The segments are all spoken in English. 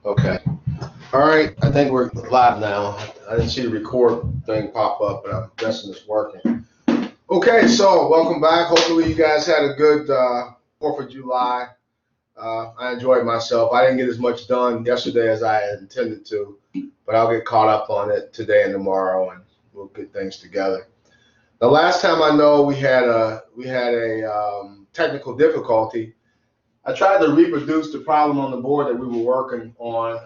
Okay. All right. I think we're live now. I didn't see the record thing pop up, but I'm guessing it's working. Okay. So welcome back. Hopefully you guys had a good 4th of July. I enjoyed myself. I didn't get as much done yesterday as I had intended to, but I'll get caught up on it today and tomorrow, and we'll get things together. The last time I know we had a technical difficulty. I tried to reproduce the problem on the board that we were working on.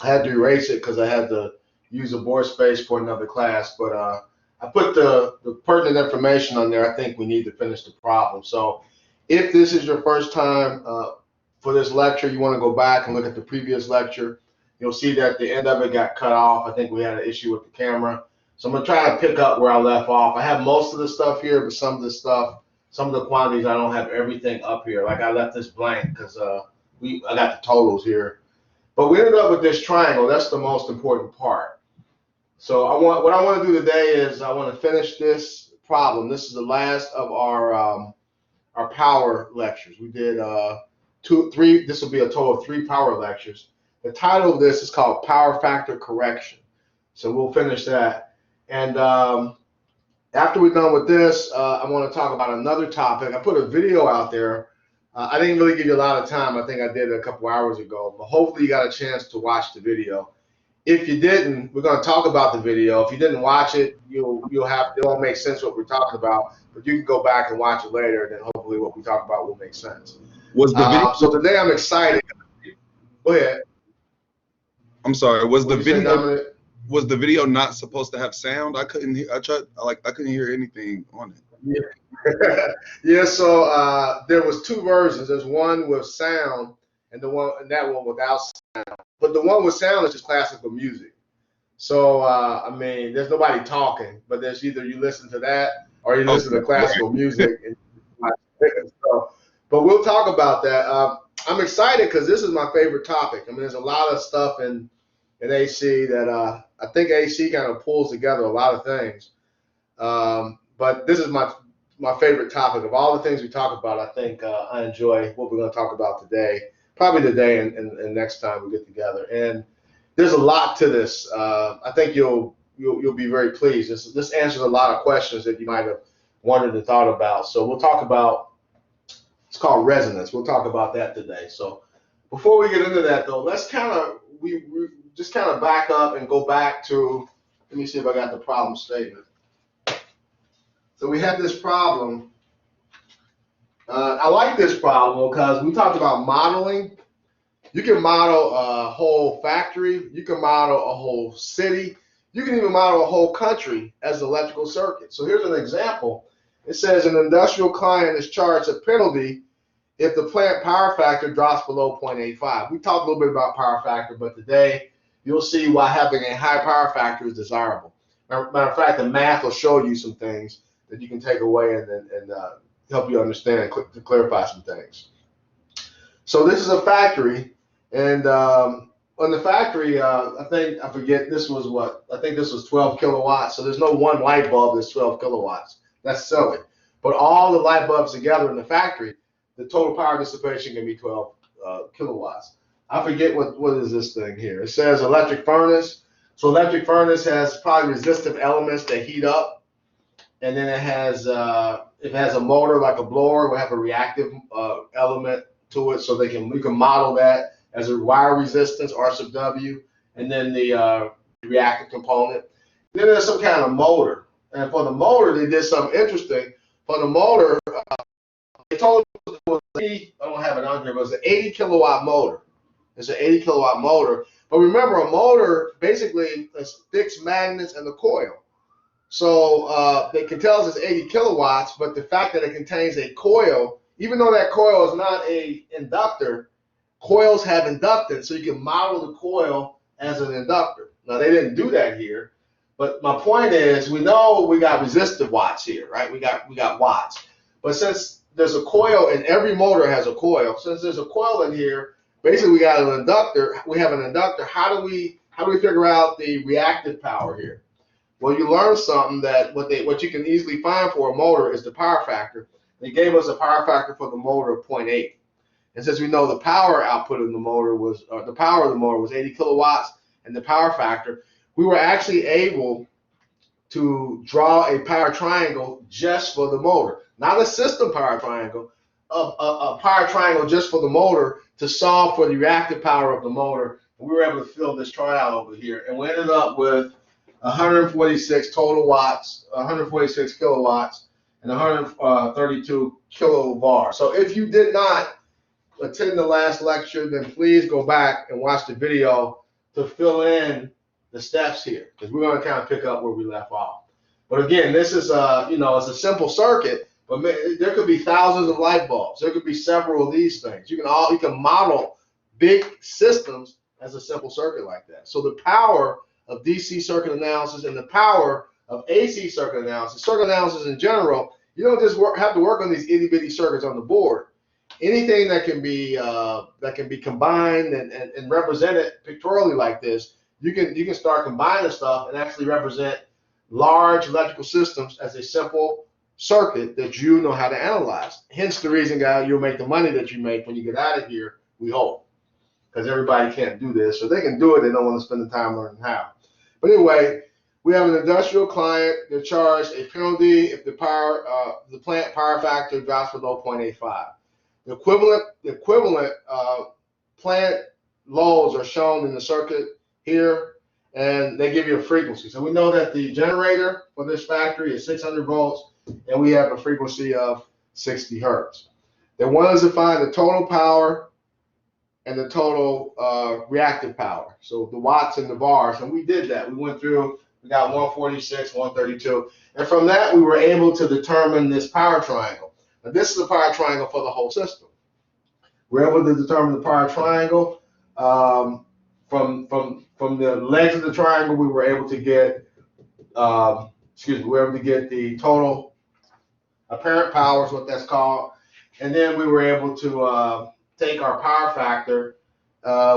I had to erase it because I had to use the board space for another class. But I put the pertinent information on there. I think we need to finish the problem. So if this is your first time for this lecture, you want to go back and look at the previous lecture. You'll see that the end of it got cut off. I think we had an issue with the camera. So I'm going to try to pick up where I left off. I have most of the stuff here, but some of the quantities, I don't have everything up here. Like I left this blank because I got the totals here. But we ended up with this triangle. That's the most important part. So what I want to do today is I want to finish this problem. This is the last of our power lectures. We did two, three. This will be a total of 3 power lectures. The title of this is called Power Factor Correction. So we'll finish that. And after we're done with this, I want to talk about another topic. I put a video out there. I didn't really give you a lot of time. I think I did it a couple hours ago, but hopefully you got a chance to watch the video. If you didn't, we're going to talk about the video. If you didn't watch it, it won't make sense what we're talking about, but you can go back and watch it later, and then hopefully what we talk about will make sense. Was the video? So today I'm excited. Go ahead. I'm sorry. Was What the did you say, video Dominic? was the video not supposed to have sound? I couldn't hear. I couldn't hear anything on it. Yeah. Yeah, so there was 2 versions. There's one with sound and that one without sound. But the one with sound is just classical music. So I mean, there's nobody talking, but there's either you listen to that or you listen to Okay. classical music. So, but we'll talk about that. I'm excited because this is my favorite topic. I mean, there's a lot of stuff in AC that I think AC kind of pulls together a lot of things. But this is my favorite topic. Of all the things we talk about, I think I enjoy what we're going to talk about today, probably today and next time we get together. And there's a lot to this. I think you'll be very pleased. This answers a lot of questions that you might have wondered and thought about. So we'll talk about, it's called resonance. We'll talk about that today. So before we get into that though, let's we just kind of back up and go back to, let me see if I got the problem statement. So we had this problem. I like this problem because we talked about modeling. You can model a whole factory. You can model a whole city. You can even model a whole country as an electrical circuit. So here's an example. It says an industrial client is charged a penalty if the plant power factor drops below 0.85. We talked a little bit about power factor, but today you'll see why having a high power factor is desirable. Matter of fact, the math will show you some things that you can take away and help you understand to clarify some things. So this is a factory, and on the factory, I think this was 12 kilowatts. So there's no one light bulb that's 12 kilowatts. That's silly. But all the light bulbs together in the factory, the total power dissipation can be 12 kilowatts. I forget what is this thing here. It says electric furnace. So electric furnace has probably resistive elements that heat up. And then it has a motor like a blower. We have a reactive element to it, so we can model that as a wire resistance, R sub W, and then the reactive component. Then there's some kind of motor, and for the motor they did something interesting. For the motor, they told us it was I don't have it on here, but it's an 80 kilowatt motor. It's an 80 kilowatt motor. But remember, a motor basically is fixed magnets and the coil. So they can tell us it's 80 kilowatts, but the fact that it contains a coil, even though that coil is not an inductor, coils have inductance, so you can model the coil as an inductor. Now they didn't do that here, but my point is we know we got resistive watts here, right? We got watts, but since there's a coil and every motor has a coil, since there's a coil in here, basically we got an inductor. We have an inductor. How do we figure out the reactive power here? Well, you learn something that what you can easily find for a motor is the power factor. They gave us a power factor for the motor of 0.8. And since we know the power output of the motor was, or the power of the motor was 80 kilowatts and the power factor, we were actually able to draw a power triangle just for the motor, not a system power triangle, a power triangle just for the motor to solve for the reactive power of the motor. And we were able to fill this trial over here, and we ended up with 146 total watts, 146 kilowatts, and 132 kilovar. So if you did not attend the last lecture, then please go back and watch the video to fill in the steps here, because we're going to kind of pick up where we left off. But again, this is it's a simple circuit, but there could be thousands of light bulbs. There could be several of these things. You can model big systems as a simple circuit like that. So the power of DC circuit analysis and the power of AC circuit analysis in general, you don't just have to work on these itty bitty circuits on the board. Anything that can be combined and represented pictorially like this, you can start combining stuff and actually represent large electrical systems as a simple circuit that you know how to analyze. Hence the reason, guys, you'll make the money that you make when you get out of here, we hope. Because everybody can't do this, or they can do it, they don't want to spend the time learning how. But anyway, we have an industrial client that charged a penalty if the plant power factor drops below 0.85. The equivalent plant loads are shown in the circuit here, and they give you a frequency. So we know that the generator for this factory is 600 volts, and we have a frequency of 60 hertz. They want us to find the total power and the total reactive power, so the watts and the bars, and we did that. We went through, we got 146, 132, and from that we were able to determine this power triangle. Now this is the power triangle for the whole system. We're able to determine the power triangle. From the legs of the triangle, we were able to get, we were able to get the total apparent power is what that's called, and then we were able to take our power factor,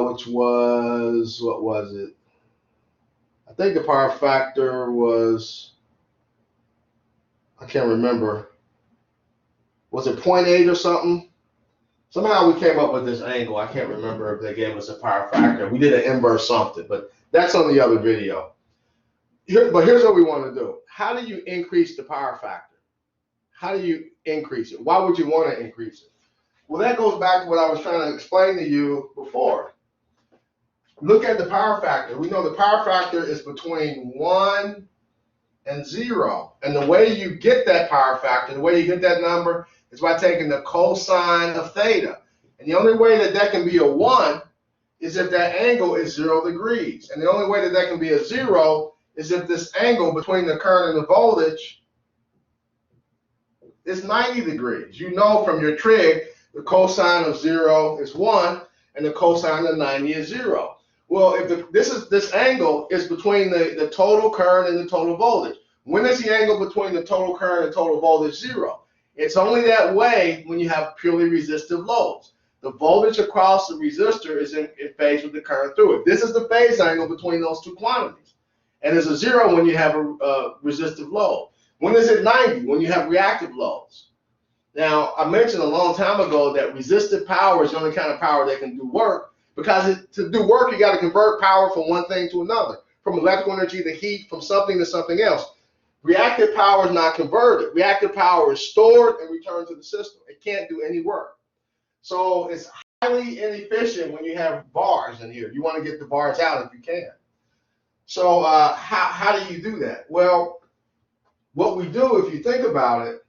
which was, what was it? I think the power factor was, I can't remember. Was it 0.8 or something? Somehow we came up with this angle. I can't remember if they gave us a power factor. We did an inverse something, but that's on the other video. But here's what we want to do. How do you increase the power factor? How do you increase it? Why would you want to increase it? Well, that goes back to what I was trying to explain to you before. Look at the power factor. We know the power factor is between 1 and 0. And the way you get that power factor, the way you get that number, is by taking the cosine of theta. And the only way that that can be a 1 is if that angle is 0 degrees. And the only way that that can be a 0 is if this angle between the current and the voltage is 90 degrees. You know from your trig, the cosine of 0 is 1, and the cosine of 90 is 0. Well, if this angle is between the total current and the total voltage. When is the angle between the total current and total voltage 0? It's only that way when you have purely resistive loads. The voltage across the resistor is in phase with the current through it. This is the phase angle between those two quantities. And it's a 0 when you have a resistive load. When is it 90? When you have reactive loads. Now, I mentioned a long time ago that resistive power is the only kind of power that can do work, because to do work, you got to convert power from one thing to another, from electrical energy to heat, from something to something else. Reactive power is not converted. Reactive power is stored and returned to the system. It can't do any work. So it's highly inefficient when you have bars in here. You want to get the bars out if you can. So how do you do that? Well, what we do, if you think about it,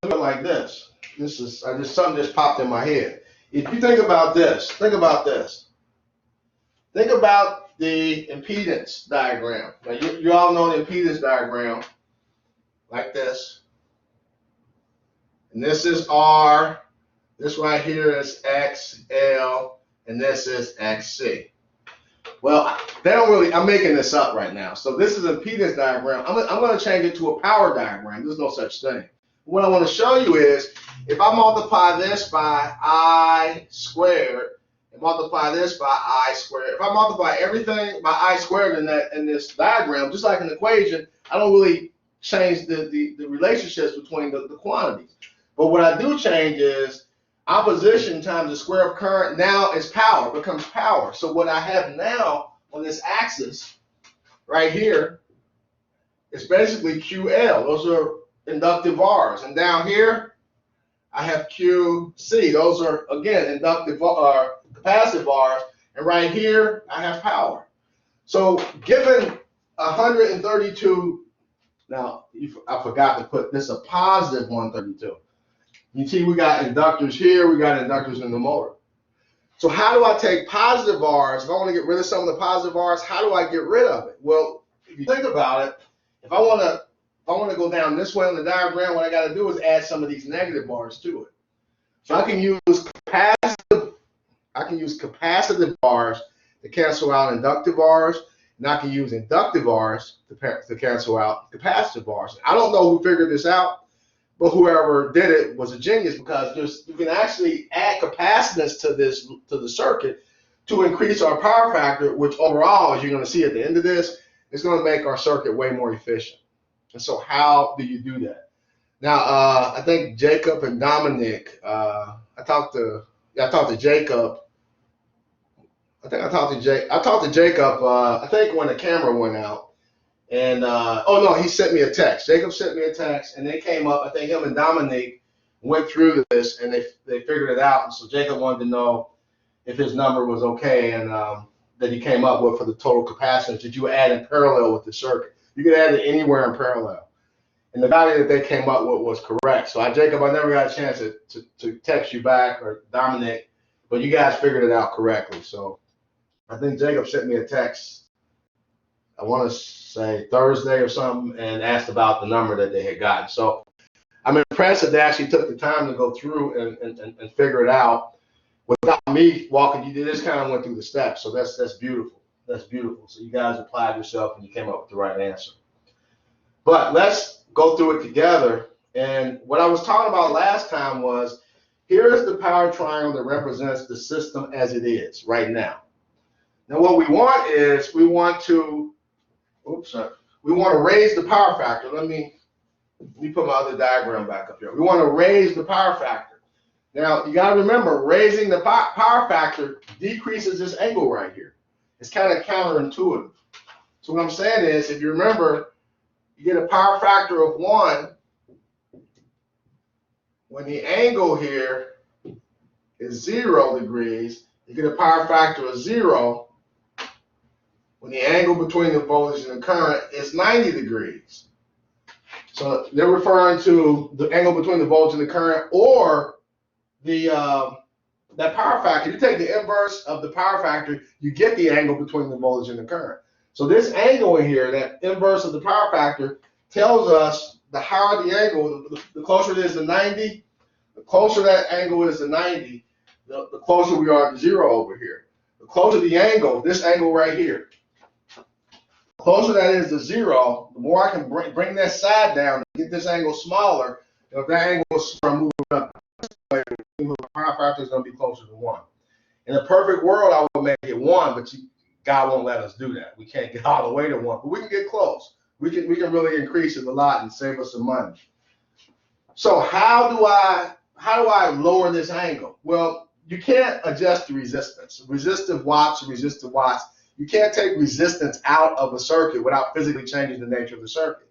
like this. Something just popped in my head. If you think about this, think about the impedance diagram. Now you all know the impedance diagram like this. And this is R, this right here is XL, and this is XC. Well, they don't really, I'm making this up right now. So this is an impedance diagram. I'm going to change it to a power diagram. There's no such thing. What I want to show you is, if I multiply this by I squared and multiply this by I squared, if I multiply everything by I squared in this diagram, just like an equation, I don't really change the relationships between the quantities. But what I do change is opposition times the square of current now is power, becomes power. So what I have now on this axis right here is basically QL. Those are inductive R's. And down here, I have QC. Those are, again, inductive or capacitive R's. And right here, I have power. So given 132, now I forgot to put this a positive 132. You see we got inductors here, we got inductors in the motor. So how do I take positive R's? If I want to get rid of some of the positive R's, how do I get rid of it? Well, if you think about it, if I want to go down this way on the diagram, what I got to do is add some of these negative R's to it. So I can use capacitive R's to cancel out inductive R's, and I can use inductive R's to cancel out capacitive R's. I don't know who figured this out, but whoever did it was a genius, because you can actually add capacitance to the circuit to increase our power factor, which overall, as you're going to see at the end of this, is going to make our circuit way more efficient. And so how do you do that? Now, I think Jacob and Dominic, I talked to Jacob. I talked to Jacob, I think when the camera went out. And, oh no, he sent me a text. Jacob sent me a text, and they came up. I think him and Dominic went through this, and they figured it out. And so Jacob wanted to know if his number was okay, and that he came up with for the total capacitance that you add in parallel with the circuit. You can add it anywhere in parallel. And the value that they came up with was correct. So Jacob, I never got a chance to text you back, or Dominic, but you guys figured it out correctly. So I think Jacob sent me a text, I want to say Thursday or something, and asked about the number that they had gotten. So I'm impressed that they actually took the time to go through and figure it out without me walking you. They just kind of went through the steps. So that's beautiful. That's beautiful. So you guys applied yourself and you came up with the right answer. But let's go through it together. And what I was talking about last time was, here is the power triangle that represents the system as it is right now. Now what we want is, we want to raise the power factor. Let me put my other diagram back up here. We want to raise the power factor. Now, you got to remember, raising the power factor decreases this angle right here. It's kind of counterintuitive. So what I'm saying is, if you remember, you get a power factor of 1 when the angle here is 0 degrees. You get a power factor of 0 when the angle between the voltage and the current is 90 degrees. So they're referring to the angle between the voltage and the current, or that power factor. You take the inverse of the power factor, you get the angle between the voltage and the current. So this angle in here, that inverse of the power factor, tells us the higher the angle, the closer it is to 90, the closer that angle is to 90, the closer we are to 0 over here. The closer the angle, this angle right here, the closer that is to 0, the more I can bring that side down to get this angle smaller. If that angle is moving up, the power factor is going to be closer to 1. In a perfect world, I would make it 1, but God won't let us do that. We can't get all the way to 1, but we can get close. We can really increase it a lot and save us some money. So how do I lower this angle? Well, you can't adjust the resistance. Resistive watts. You can't take resistance out of a circuit without physically changing the nature of the circuit.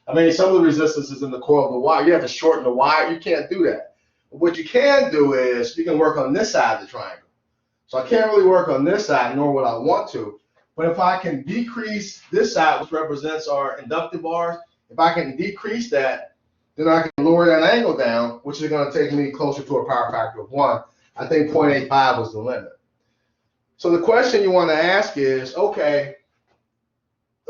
I mean, some of the resistance is in the coil of the wire. You have to shorten the wire. You can't do that. But what you can do is, you can work on this side of the triangle. So I can't really work on this side, nor would I want to. But if I can decrease this side, which represents our inductive bars, if I can decrease that, then I can lower that angle down, which is going to take me closer to a power factor of 1. I think 0.85 was the limit. So the question you want to ask is, okay,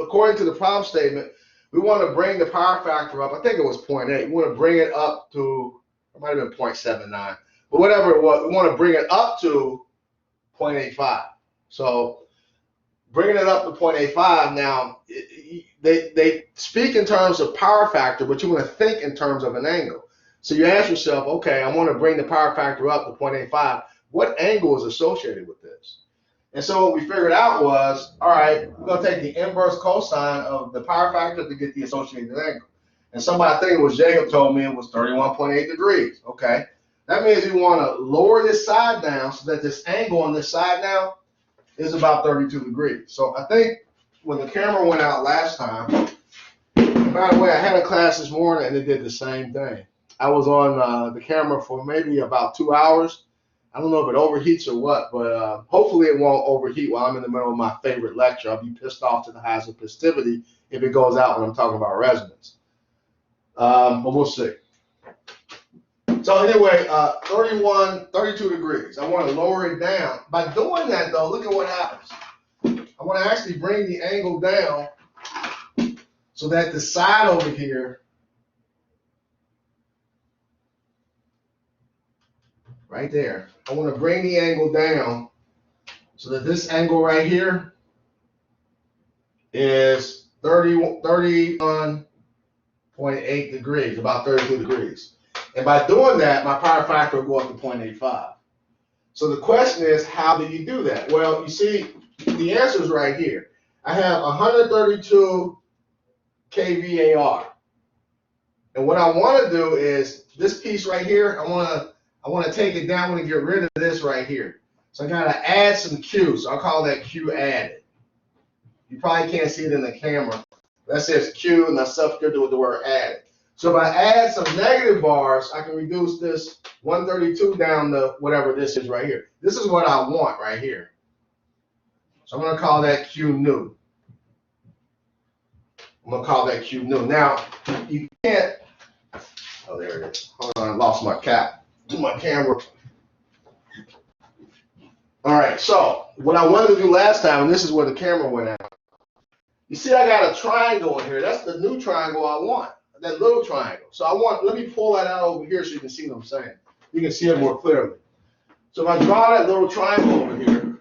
according to the problem statement, we want to bring the power factor up. I think it was 0.8. We want to bring it up to, it might have been 0.79, but whatever it was, we want to bring it up to 0.85. So bringing it up to 0.85, now they speak in terms of power factor, but you want to think in terms of an angle. So you ask yourself, okay, I want to bring the power factor up to 0.85. What angle is associated with this? And so what we figured out was, all right, we're going to take the inverse cosine of the power factor to get the associated angle. And somebody, I think it was Jacob, told me it was 31.8 degrees. Okay. That means you want to lower this side down so that this angle on this side now is about 32 degrees. So I think when the camera went out last time, by the way, I had a class this morning and it did the same thing. I was on the camera for maybe about 2 hours. I don't know if it overheats or what, but hopefully it won't overheat while I'm in the middle of my favorite lecture. I'll be pissed off to the highest of festivity if it goes out when I'm talking about resonance. But we'll see. So anyway, 32 degrees. I want to lower it down. By doing that, though, look at what happens. I want to actually bring the angle down so that the side over here, right there, I want to bring the angle down so that this angle right here is 31.8 degrees, about 32 degrees. And by doing that, my power factor will go up to 0.85. So the question is, how do you do that? Well, you see, the answer is right here. I have 132 kVAR. And what I want to do is this piece right here, I want to take it down. I want to get rid of this right here. So I got to add some Q. So I'll call that Q added. You probably can't see it in the camera. That says Q, and that's subscripted with the word added. So if I add some negative bars, I can reduce this 132 down to whatever this is right here. This is what I want right here. So I'm going to call that Q new. I'm going to call that Q new. Now, you can't, oh, there it is. Hold on, I lost my cap to my camera. All right, so what I wanted to do last time, and this is where the camera went out. You see I got a triangle in here. That's the new triangle I want, that little triangle. So let me pull that out over here so you can see what I'm saying. You can see it more clearly. So if I draw that little triangle over here,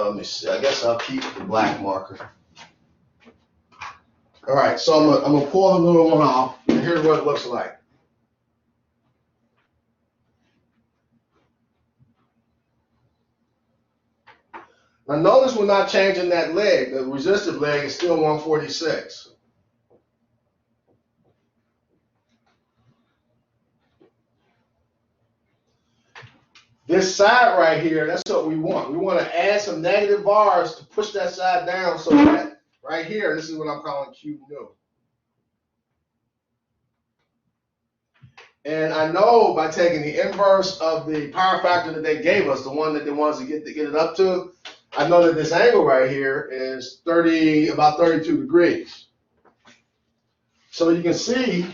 let me see. I guess I'll keep the black marker. All right, so I'm gonna pull the little one off, and here's what it looks like. Now notice we're not changing that leg. The resistive leg is still 146. This side right here, that's what we want. We want to add some negative bars to push that side down so that right here, this is what I'm calling Q new. And I know by taking the inverse of the power factor that they gave us, the one that they want us to get it up to, I know that this angle right here is about 32 degrees. So you can see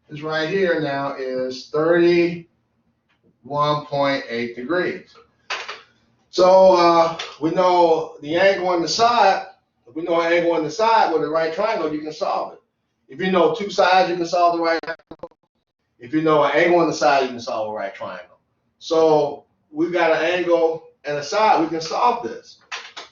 this right here now is 31.8 degrees. So we know the angle on the side. If we know an angle on the side with a right triangle, you can solve it. If you know two sides, you can solve the right triangle. If you know an angle on the side, you can solve a right triangle. So we've got an angle and a side, we can solve this.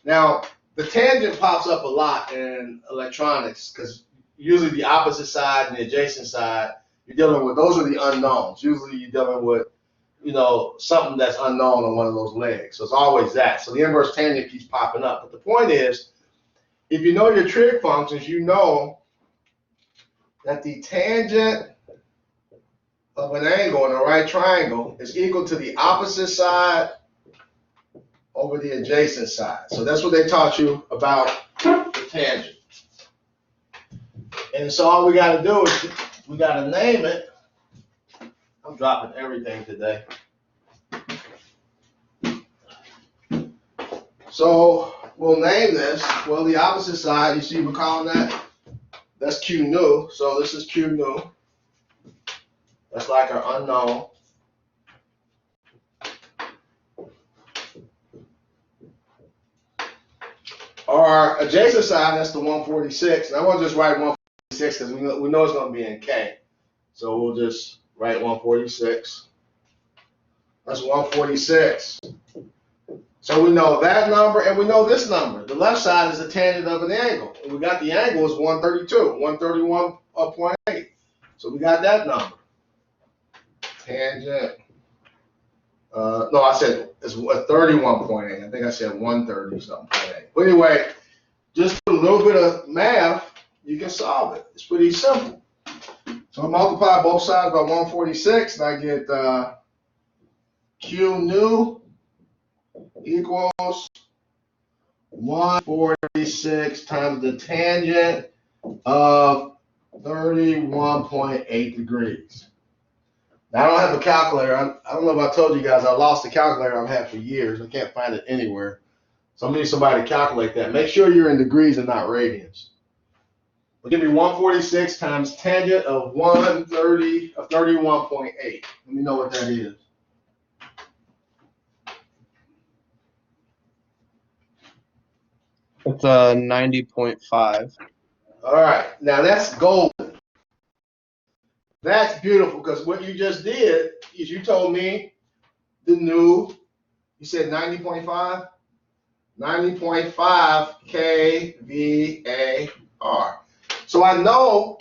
Now, the tangent pops up a lot in electronics because usually the opposite side and the adjacent side, you're dealing with, those are the unknowns. Usually you're dealing with, something that's unknown on one of those legs. So it's always that. So the inverse tangent keeps popping up. But the point is, if you know your trig functions, you know that the tangent of an angle in a right triangle is equal to the opposite side over the adjacent side. So that's what they taught you about the tangent. And so all we got to do is we got to name it. I'm dropping everything today. So we'll name this. Well, the opposite side, you see we're calling that's Q new. So this is Q new. That's like our unknown. Our adjacent side, that's the 146. And I want to just write 146 because we know it's going to be in K. So we'll just write 146. That's 146. So we know that number and we know this number. The left side is the tangent of an angle. And we got the angle is 132, 131.8. So we got that number. tangent. No, I said it's 31.8. I think I said 130 something. But anyway, just a little bit of math, you can solve it. It's pretty simple. So I multiply both sides by 146, and I get Q new equals 146 times the tangent of 31.8 degrees. Now, I don't have a calculator. I don't know if I told you guys, I lost the calculator I've had for years. I can't find it anywhere. So I'm going to need somebody to calculate that. Make sure you're in degrees and not radians. Well, give me 146 times tangent of 31.8. Let me know what that is. It's 90.5. All right. Now, that's golden. That's beautiful, because what you just did is you told me you said 90.5? 90.5 kVAR. So I know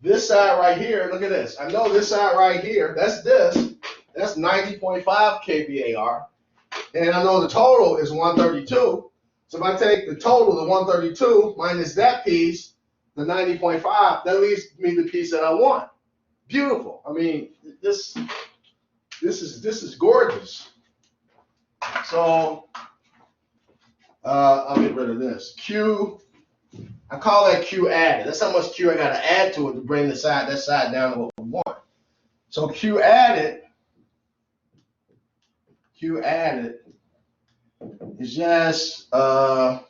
this side right here, look at this. I know this side right here, that's 90.5 kVAR. And I know the total is 132. So if I take the total, the 132, minus that piece, the 90.5, that leaves me the piece that I want. Beautiful. I mean, this is gorgeous. So I'll get rid of this. Q, I call that Q added. That's how much Q I got to add to it to bring that side down to what we want. So Q added is just I'll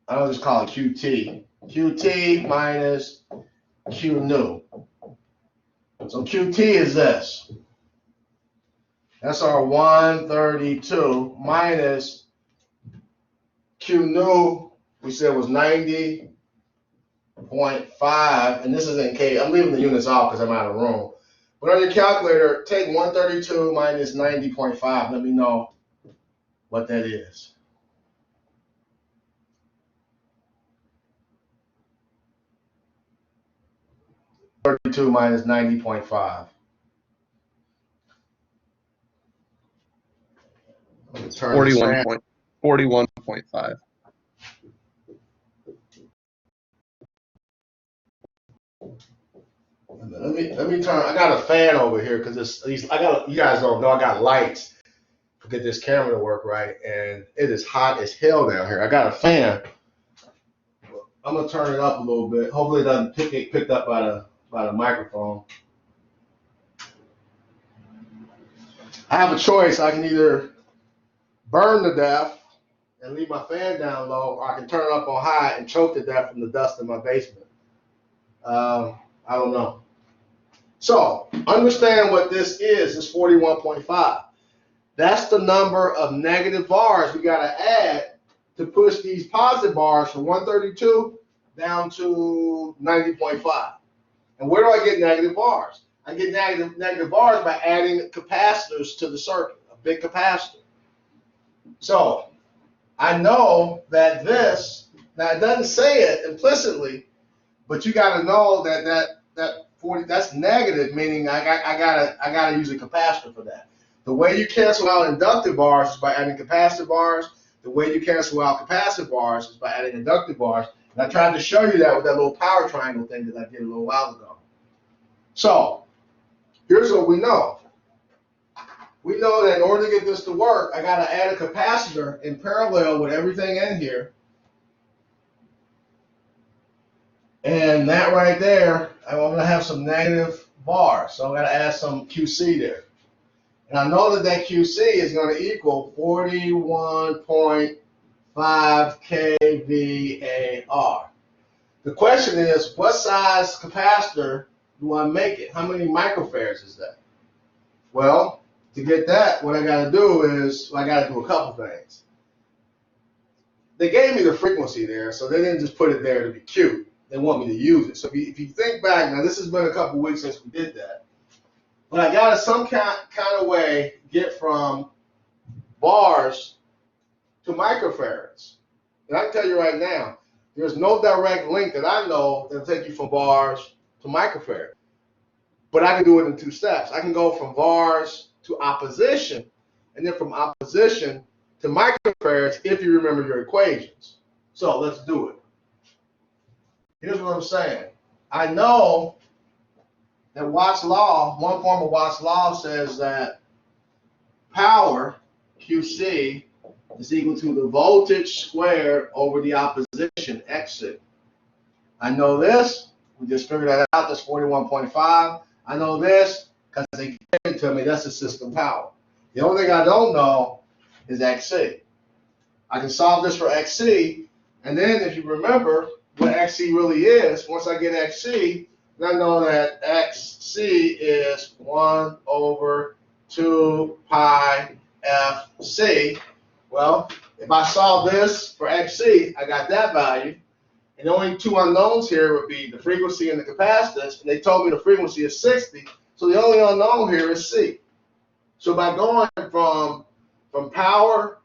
just call it QT. QT minus Q new. So QT is this. That's our 132 minus Q new, we said was 90.5, and this is in K. I'm leaving the units off because I'm out of room. But on your calculator, take 132 minus 90.5. Let me know what that is. (32 minus 90.5). 41.5. Let me turn. I got a fan over here because you guys don't know I got lights to get this camera to work right, and it is hot as hell down here. I got a fan. I'm gonna turn it up a little bit. Hopefully it doesn't get picked up by the microphone. I have a choice. I can either burn to death and leave my fan down low, or I can turn it up on high and choke to death from the dust in my basement. I don't know. So understand what this is. It's 41.5. That's the number of negative bars we got to add to push these positive bars from 132 down to 90.5. And where do I get negative bars? I get negative bars by adding capacitors to the circuit, a big capacitor. So I know that this, now it doesn't say it implicitly, but you got to know that 40, that's negative, meaning I gotta use a capacitor for that. The way you cancel out inductive bars is by adding capacitive bars. The way you cancel out capacitive bars is by adding inductive bars. And I tried to show you that with that little power triangle thing that I did a little while ago. So here's what we know. We know that in order to get this to work, I gotta add a capacitor in parallel with everything in here. And that right there, I'm going to have some negative bars. So I'm going to add some QC there. And I know that QC is going to equal 41.5 kVAR. The question is, what size capacitor do I make it? How many microfarads is that? Well, to get that, what I got to do is, I got to do a couple things. They gave me the frequency there, so they didn't just put it there to be cute. They want me to use it. So if you think back, now this has been a couple weeks since we did that, but I got to some kind of way get from bars to microfarads. And I can tell you right now, there's no direct link that I know that'll take you from bars to microfarad. but I can do it in 2 steps. I can go from vars to opposition, and then from opposition to microfarads if you remember your equations. So let's do it. Here's what I'm saying. I know that Watt's law, one form of Watt's law says that power, QC, is equal to the voltage squared over the opposition, XC. I know this. We just figured that out. That's 41.5. I know this because they gave it to me. That's the system power. The only thing I don't know is XC. I can solve this for XC, and then if you remember what XC really is, once I get XC, then I know that XC is 1 over 2 pi FC. Well, if I solve this for XC, I got that value. And the only 2 unknowns here would be the frequency and the capacitance. And they told me the frequency is 60. So the only unknown here is C. So by going from power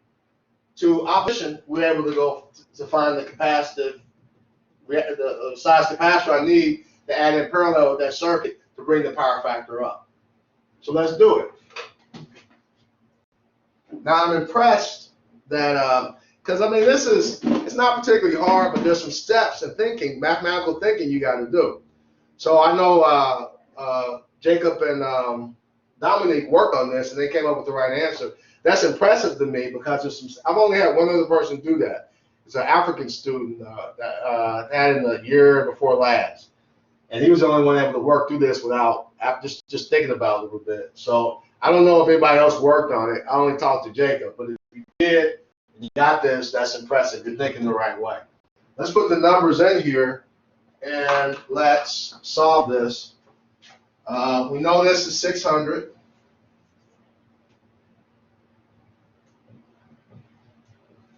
to opposition, we're able to go to find the capacitive, the size capacitor I need to add in parallel with that circuit to bring the power factor up. So let's do it. Now I'm impressed that, because I mean, it's not particularly hard, but there's some steps and thinking, mathematical thinking you got to do. So I know Jacob and Dominique worked on this and they came up with the right answer. That's impressive to me because I've only had one other person do that. It's an African student that had in the year before last. And he was the only one able to work through this without just thinking about it a little bit. So I don't know if anybody else worked on it. I only talked to Jacob, but if you did, and you got this, that's impressive. You're thinking the right way. Let's put the numbers in here and let's solve this. We know this is 600.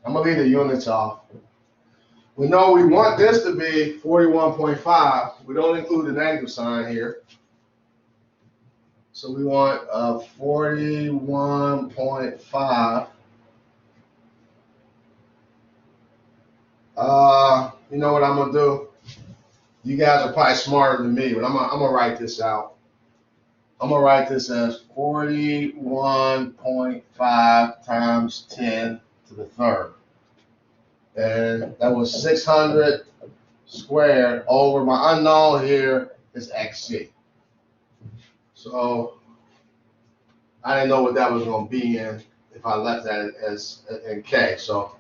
I'm going to leave the units off. We know we want this to be 41.5. We don't include the negative sign here. So we want 41.5. You know what I'm going to do? You guys are probably smarter than me, but I'm gonna write this out. I'm going to write this as 41.5 times 10 to the third. And that was 600 squared over my unknown here is XC. So I didn't know what that was going to be in if I left that as in K. So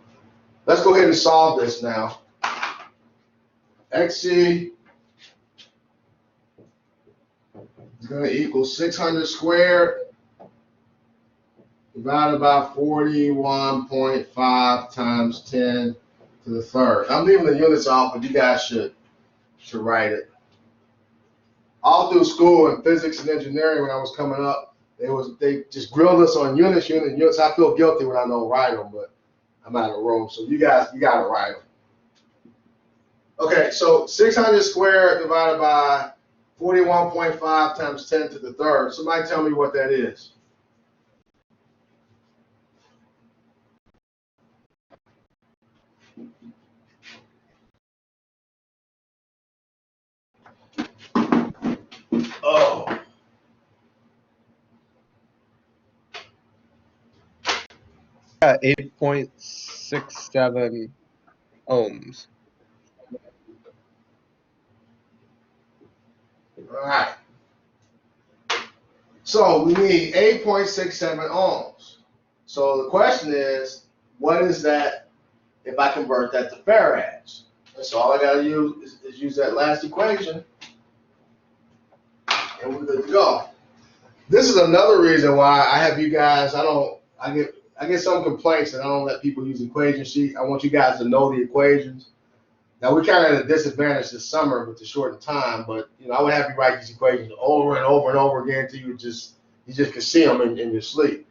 let's go ahead and solve this now. XC is going to equal 600 squared divided by 41.5 times 10 to the third. I'm leaving the units off, but you guys should write it. All through school in physics and engineering when I was coming up, they just grilled us on units. I feel guilty when I don't write them, but I'm out of room. So you got to write them. Okay, so 600 squared divided by 41.5 times 10 to the third. Somebody tell me what that is. Oh. At 8.67 ohms. All right. So we need 8.67 ohms. So the question is, what is that if I convert that to farads? And so all I got to use is use that last equation, and we're good to go. This is another reason why I have you guys. I get some complaints that I don't let people use equation sheets. I want you guys to know the equations. Now we're kind of at a disadvantage this summer with the shortened time, but I would have you write these equations over and over and over again until you just can see them in your sleep.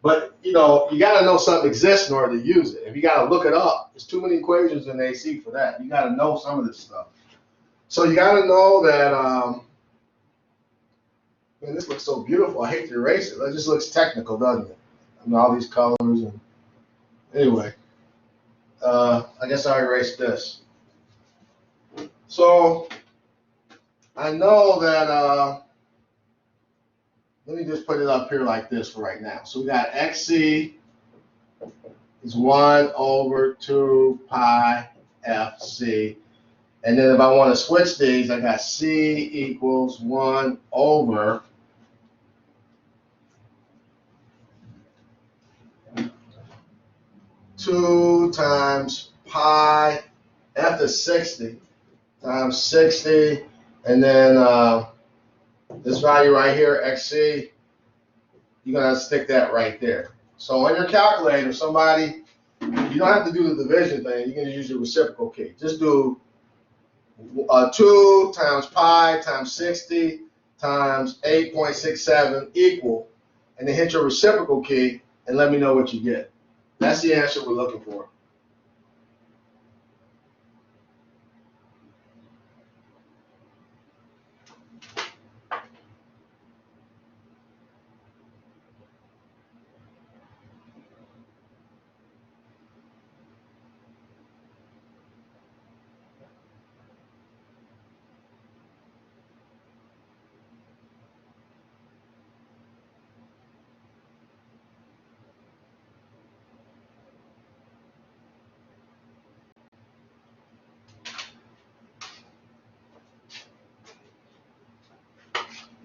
But you got to know something exists in order to use it. If you got to look it up, there's too many equations in AC for that. You got to know some of this stuff. So you got to know that. Man, this looks so beautiful. I hate to erase it. It just looks technical, doesn't it? I mean, all these colors and anyway. I guess I erased this. So I know that let me just put it up here like this for right now. So we got XC is 1 over 2 pi FC. And then if I want to switch these, I got C equals 1 over 2 times pi, F is 60, times 60, and then this value right here, XC, you're going to stick that right there. So on your calculator, somebody, you don't have to do the division thing. You can use your reciprocal key. Just do 2 times pi times 60 times 8.67 equal, and then hit your reciprocal key and let me know what you get. That's the answer we're looking for.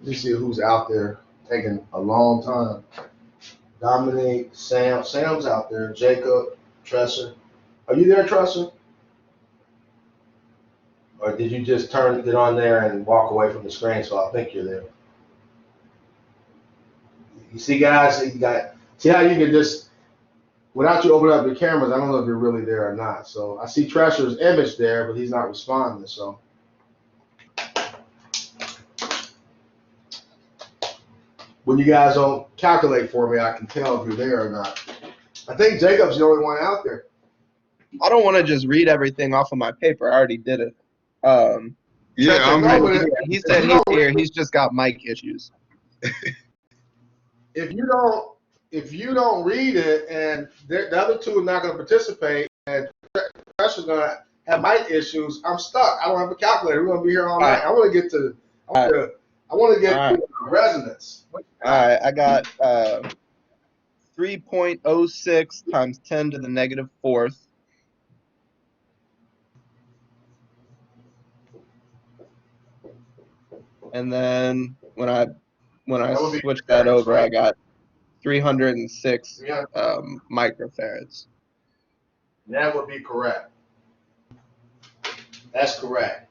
Let me see who's out there taking a long time. Dominique, Sam. Sam's out there. Jacob, Tresser. Are you there, Tresser? Or did you just turn it on there and walk away from the screen so I think you're there? You see, guys, see how you can just, without you opening up your cameras, I don't know if you're really there or not. So I see Tresser's image there, but he's not responding. So when you guys don't calculate for me, I can tell if you're there or not. I think Jacob's the only one out there. I don't want to just read everything off of my paper. I already did it. Yeah, I'm here. here. He said he's here. He's just got mic issues. If you don't read it, and the other two are not going to participate, and Pressure's going to have mic issues, I'm stuck. I don't have a calculator. We're going to be here all night. I want to get to resonance. All right, I got 3.06 times 10 to the negative fourth. And then when I switch that over, right? I got 306 microfarads. That would be correct. That's correct.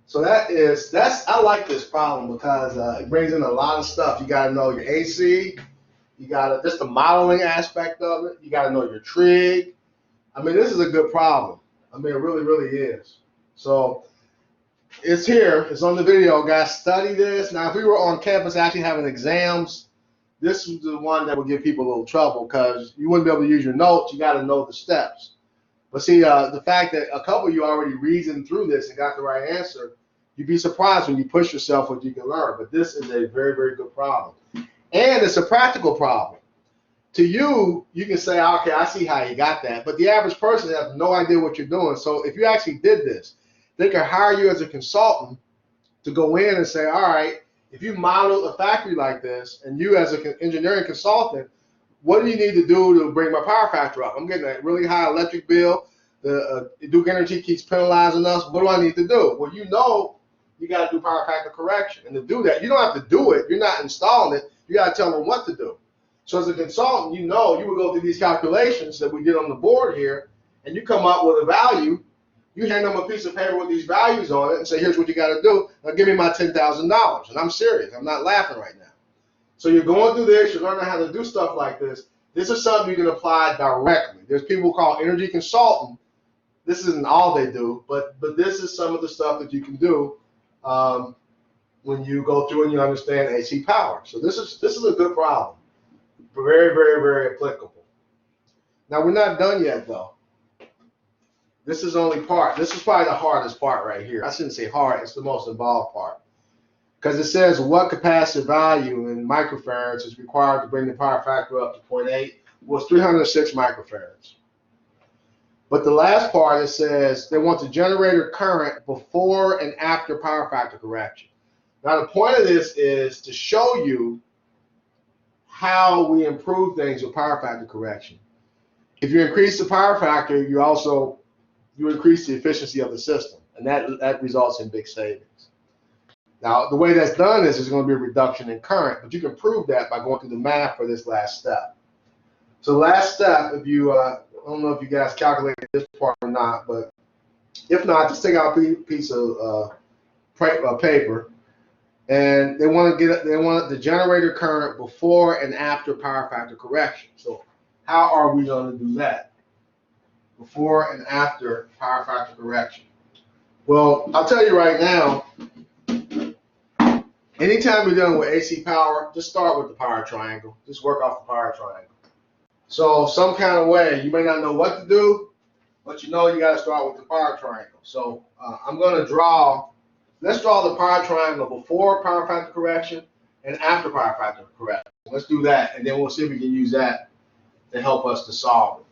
So I like this problem because it brings in a lot of stuff. You got to know your AC. You got to, just the modeling aspect of it. You got to know your trig. I mean, this is a good problem. I mean, it really, really is. So it's here. It's on the video, guys. Study this. Now, if we were on campus actually having exams, this is the one that would give people a little trouble because you wouldn't be able to use your notes. You got to know the steps. But see, the fact that a couple of you already reasoned through this and got the right answer, you'd be surprised when you push yourself what you can learn. But this is a very, very good problem. And it's a practical problem. To you, you can say, okay, I see how you got that. But the average person has no idea what you're doing. So if you actually did this, they could hire you as a consultant to go in and say, all right, if you model a factory like this, and you as an engineering consultant, what do you need to do to bring my power factor up? I'm getting a really high electric bill. The Duke Energy keeps penalizing us. What do I need to do? Well, you got to do power factor correction. And to do that, you don't have to do it. You're not installing it. You got to tell them what to do. So as a consultant, you would go through these calculations that we did on the board here, and you come up with a value. You hand them a piece of paper with these values on it and say, here's what you got to do. Now give me my $10,000. And I'm serious. I'm not laughing right now. So you're going through this. You're learning how to do stuff like this. This is something you can apply directly. There's people called energy consultant. This isn't all they do, but this is some of the stuff that you can do when you go through and you understand AC power. So this is a good problem. Very, very, very applicable. Now we're not done yet though. This is only part. This is probably the hardest part right here. I shouldn't say hard. It's the most involved part. Because it says what capacitive value in microfarads is required to bring the power factor up to 0.8 was 306 microfarads. But the last part, it says they want the generator current before and after power factor correction. Now, the point of this is to show you how we improve things with power factor correction. If you increase the power factor, you increase the efficiency of the system, and that results in big savings. Now, the way that's done is there's going to be a reduction in current, but you can prove that by going through the math for this last step. So the last step, if you, I don't know if you guys calculated this part or not, but if not, just take out a piece of paper, and they want the generator current before and after power factor correction. So how are we going to do that? Before and after power factor correction. Well, I'll tell you right now, anytime you're dealing with AC power, just start with the power triangle. Just work off the power triangle. So some kind of way, you may not know what to do, but you know you got to start with the power triangle. So I'm going to let's draw the power triangle before power factor correction and after power factor correction. Let's do that, and then we'll see if we can use that to help us to solve it.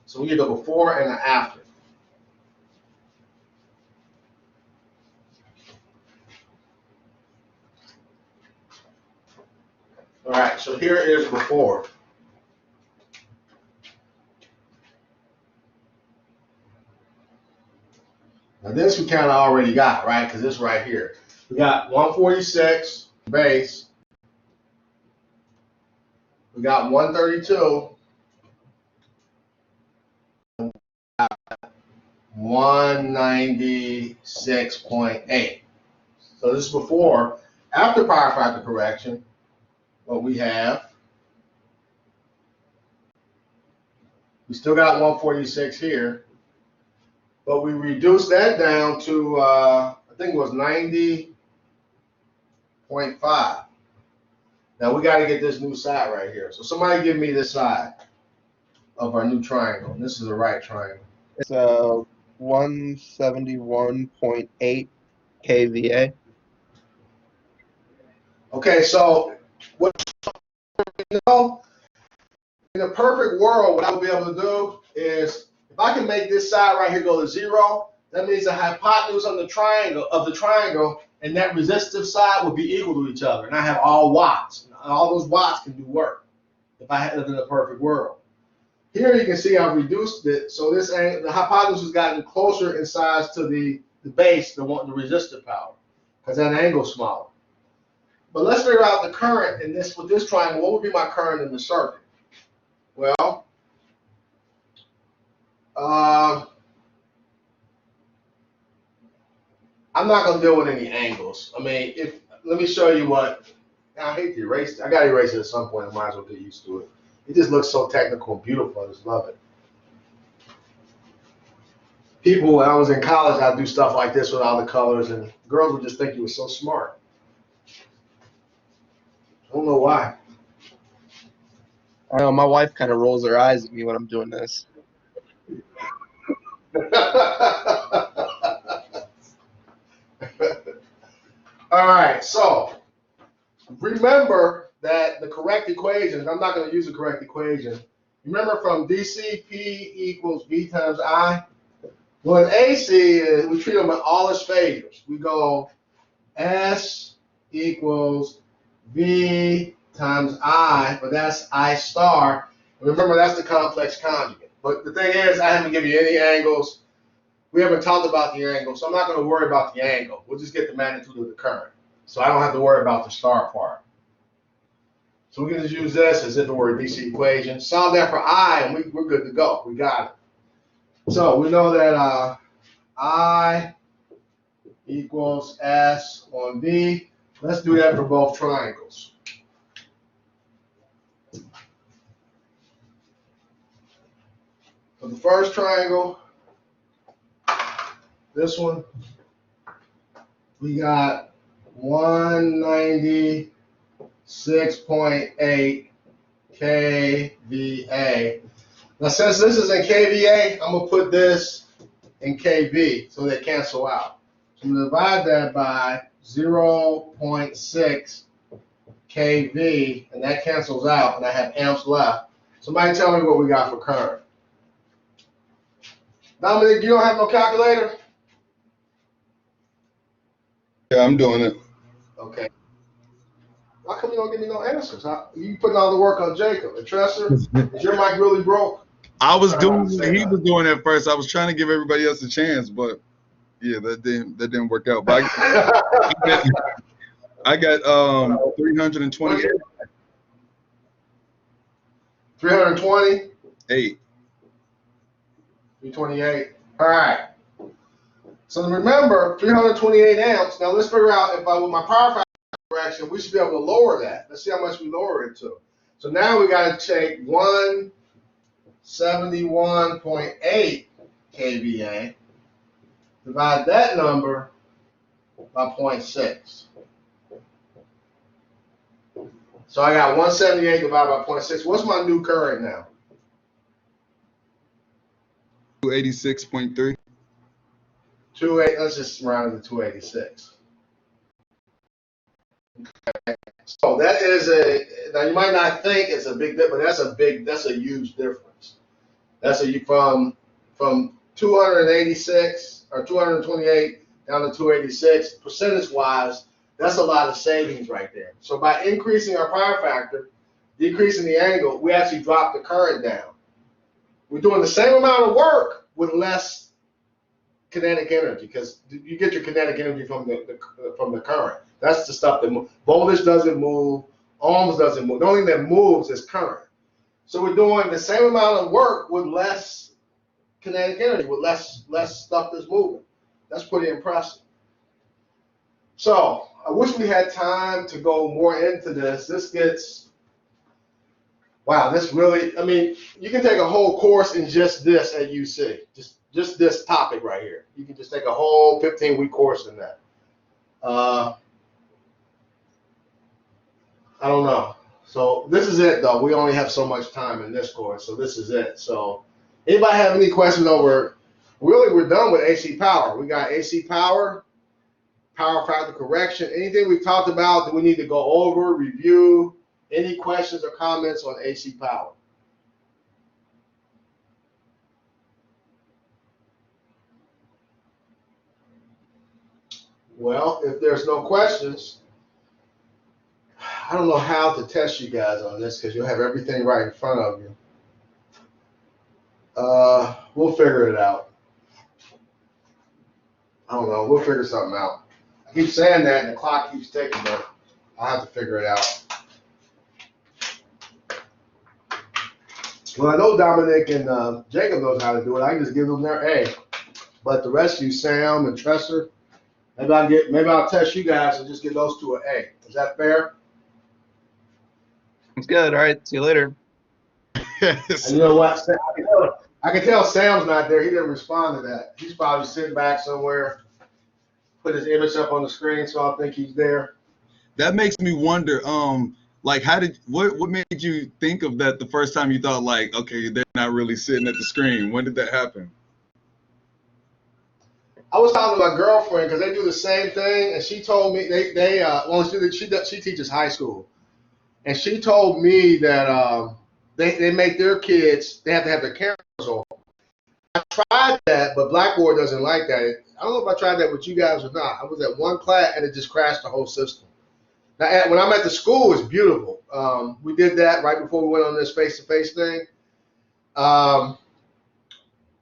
So we need the before and the after. All right, so here is before. Now this we kind of already got, right? Because this right here. We got 146 base. We got 132. 196.8. So this is before. After power factor correction, what we have, we still got 146 here, but we reduced that down to, I think it was 90.5. Now we got to get this new side right here. So somebody give me this side of our new triangle. And this is the right triangle. It's 171.8 kVA. Okay, so what you know, in a perfect world, what I would be able to do is if I can make this side right here go to 0, that means the hypotenuse of the triangle and that resistive side would be equal to each other, and I have all watts. And all those watts can do work if I had it in a perfect world. Here you can see I've reduced it, so the hypotenuse has gotten closer in size to the base, the resistive power, because that angle's smaller. But let's figure out the current in this with this triangle. What would be my current in the circuit? Well, I'm not going to deal with any angles. I mean, let me show you what. I hate to erase it. I got to erase it at some point. I might as well get used to it. It just looks so technical and beautiful. I just love it. People, when I was in college, I'd do stuff like this with all the colors, and girls would just think you were so smart. I don't know why. I know my wife kind of rolls her eyes at me when I'm doing this. All right, so remember that the correct equation, I'm not going to use the correct equation. Remember from DC, P equals V times I? Well, in AC, we treat them in all its phasors. We go S equals V times I, but that's I star. Remember, that's the complex conjugate. But the thing is, I haven't given you any angles. We haven't talked about the angle, so I'm not going to worry about the angle. We'll just get the magnitude of the current. So I don't have to worry about the star part. So we can just use this as if it were a DC equation. Solve that for I, and we're good to go. We got it. So we know that I equals S on V. Let's do that for both triangles. For the first triangle, this one, we got 196.8 kVA. Now, since this is in kVA, I'm going to put this in kV so they cancel out. So I'm going to divide that by 0.6 kV, and that cancels out, and I have amps left. Somebody tell me what we got for current. Dominic, you don't have no calculator? Yeah, I'm doing it. Okay. Why come you don't give me no answers? You putting all the work on Jacob. And Tresser, is your mic really broke? I was I don't know how doing to what say he was doing at first. I was trying to give everybody else a chance, but yeah, that didn't work out. But that. I got 328. 320, 328. All right. So remember, 328 amps. Now let's figure out if with my power factor correction, we should be able to lower that. Let's see how much we lower it to. So now we got to take 171.8 kVA, divide that number by 0.6. So I got 178 divided by 0.6. What's my new current now? 286.3. 28. Let's just round it to 286. Okay. So that is now you might not think it's a big difference, but that's a huge difference. That's from 286 or 228 down to 286. Percentage wise, that's a lot of savings right there. So by increasing our power factor, decreasing the angle, we actually drop the current down. We're doing the same amount of work with less kinetic energy, because you get your kinetic energy from the current. That's the stuff that moves. Voltage doesn't move. Ohms doesn't move. The only thing that moves is current. So we're doing the same amount of work with less kinetic energy, with less stuff that's moving. That's pretty impressive. So I wish we had time to go more into this. This really, I mean, you can take a whole course in just this at UC. Just this topic right here. You can just take a whole 15-week course in that. I don't know. So this is it, though. We only have so much time in this course, so this is it. So anybody have any questions over? Really, we're done with AC power. We got AC power, power factor correction. Anything we've talked about that we need to go over, review? Any questions or comments on AC power? Well, if there's no questions, I don't know how to test you guys on this because you'll have everything right in front of you. We'll figure it out. I don't know. We'll figure something out. I keep saying that and the clock keeps ticking, but I'll have to figure it out. Well, I know Dominic and Jacob knows how to do it. I can just give them their A. But the rest of you, Sam and Tresser, maybe I'll test you guys and just give those two an A. Is that fair? It's good. All right. See you later. And you know what? I can tell Sam's not there. He didn't respond to that. He's probably sitting back somewhere, put his image up on the screen, so I think he's there. That makes me wonder, like, what made you think of that the first time you thought, like, okay, they're not really sitting at the screen? When did that happen? I was talking to my girlfriend because they do the same thing, and she told me she teaches high school, and she told me that they make their kids, they have to have their cameras on. I tried that, but Blackboard doesn't like that. I don't know if I tried that with you guys or not. I was at one class and it just crashed the whole system. Now, when I'm at the school, it's beautiful. We did that right before we went on this face-to-face thing.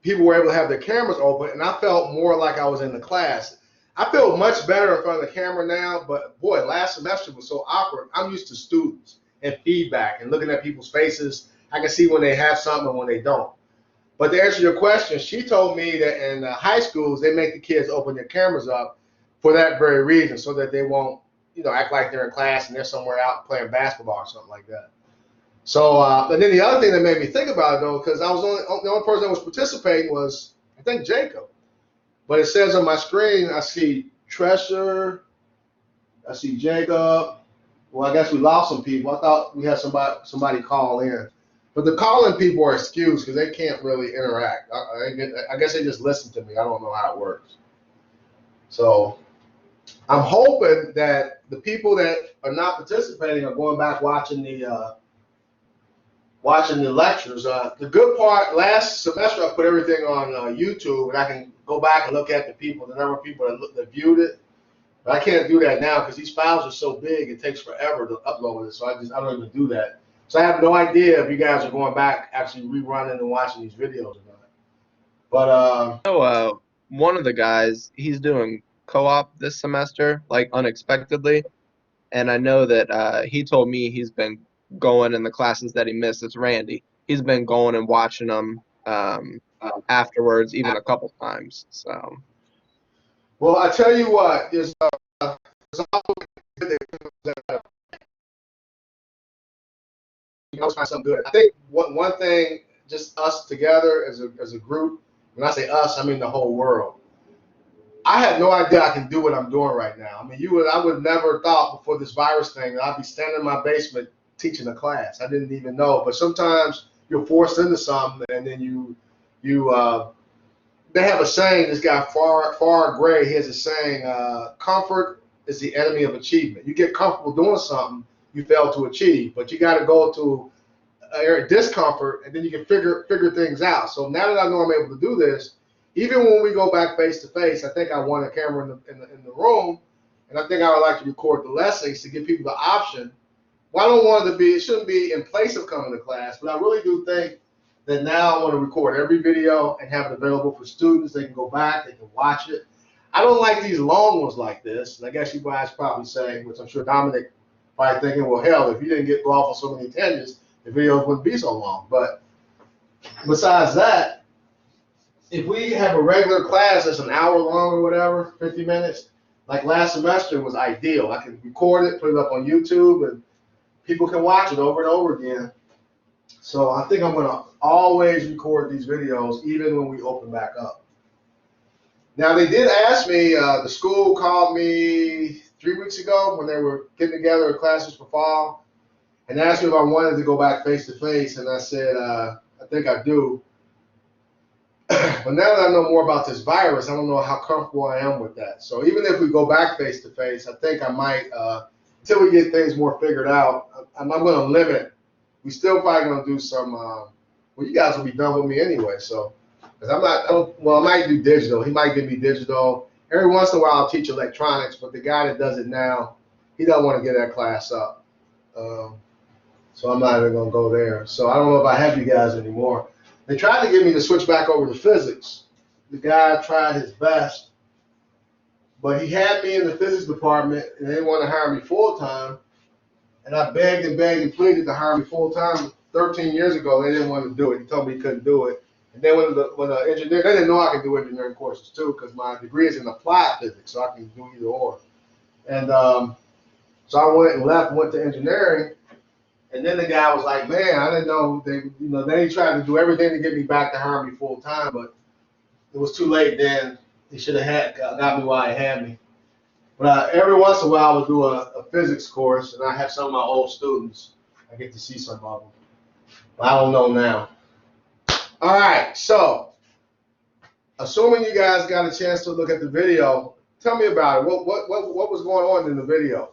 People were able to have their cameras open, and I felt more like I was in the class. I feel much better in front of the camera now, but boy, last semester was so awkward. I'm used to students and feedback and looking at people's faces. I can see when they have something and when they don't. But to answer your question, she told me that in high schools, they make the kids open their cameras up for that very reason, so that they won't, act like they're in class and they're somewhere out playing basketball or something like that. So, and then the other thing that made me think about it, though, because the only person that was participating was, I think, Jacob. But it says on my screen, I see Tresser, I see Jacob. Well, I guess we lost some people. I thought we had somebody call in. But the calling people are excused because they can't really interact. I guess they just listen to me. I don't know how it works. So I'm hoping that the people that are not participating are going back watching the lectures. The good part, last semester I put everything on YouTube, and I can go back and look at the number of people that viewed it. But I can't do that now because these files are so big, it takes forever to upload it. So I don't even do that. So I have no idea if you guys are going back, actually rerunning and watching these videos or not. But So, one of the guys, he's doing co-op this semester, like unexpectedly, and I know that he told me he's been going in the classes that he missed. It's Randy. He's been going and watching them afterwards, even a couple times. So, well, I tell you what, there's something good. I think one thing, just us together as a group. When I say us, I mean the whole world. I had no idea I can do what I'm doing right now. I mean, I would never thought before this virus thing that I'd be standing in my basement teaching a class. I didn't even know. But sometimes you're forced into something, and then they have a saying. This guy Far Gray, he has a saying: "Comfort is the enemy of achievement." You get comfortable doing something you fail to achieve, but you got to go to area of discomfort, and then you can figure things out. So now that I know I'm able to do this, even when we go back face to face, I think I want a camera in the room, and I think I would like to record the lessons to give people the option. Well, I don't want it to be, it shouldn't be in place of coming to class, but I really do think that now I want to record every video and have it available for students. They can go back, they can watch it. I don't like these long ones like this, and I guess you guys probably saying, which I'm sure Dominic probably thinking, well, hell, if you didn't go off on so many tangents, the videos wouldn't be so long. But besides that, if we have a regular class that's an hour long or whatever, 50 minutes, like last semester was ideal. I can record it, put it up on YouTube, and people can watch it over and over again. So I think I'm going to always record these videos, even when we open back up. Now, they did ask me, the school called me 3 weeks ago when they were getting together classes for fall, and asked me if I wanted to go back face to face, and I said, I think I do. But now that I know more about this virus, I don't know how comfortable I am with that. So even if we go back face to face, I think I might, until we get things more figured out, I'm going to limit. We still probably going to do some, well, you guys will be done with me anyway, so, because I might do digital. He might give me digital. Every once in a while I'll teach electronics, but the guy that does it now, he doesn't want to get that class up. So I'm not even going to go there. So I don't know if I have you guys anymore. They tried to get me to switch back over to physics. The guy tried his best, but he had me in the physics department, and they didn't want to hire me full-time. And I begged and pleaded to hire me full-time 13 years ago. They didn't want to do it. He told me he couldn't do it. And then when the engineer, they didn't know I could do engineering courses too, because my degree is in applied physics, so I can do either or. And so I went and went to engineering. And then the guy was like, man, I didn't know then he tried to do everything to get me back to hire me full time, but it was too late then. He should have got me while he had me. But every once in a while I would do a physics course, and I have some of my old students. I get to see some of them. But I don't know now. All right, so assuming you guys got a chance to look at the video, tell me about it. What was going on in the video?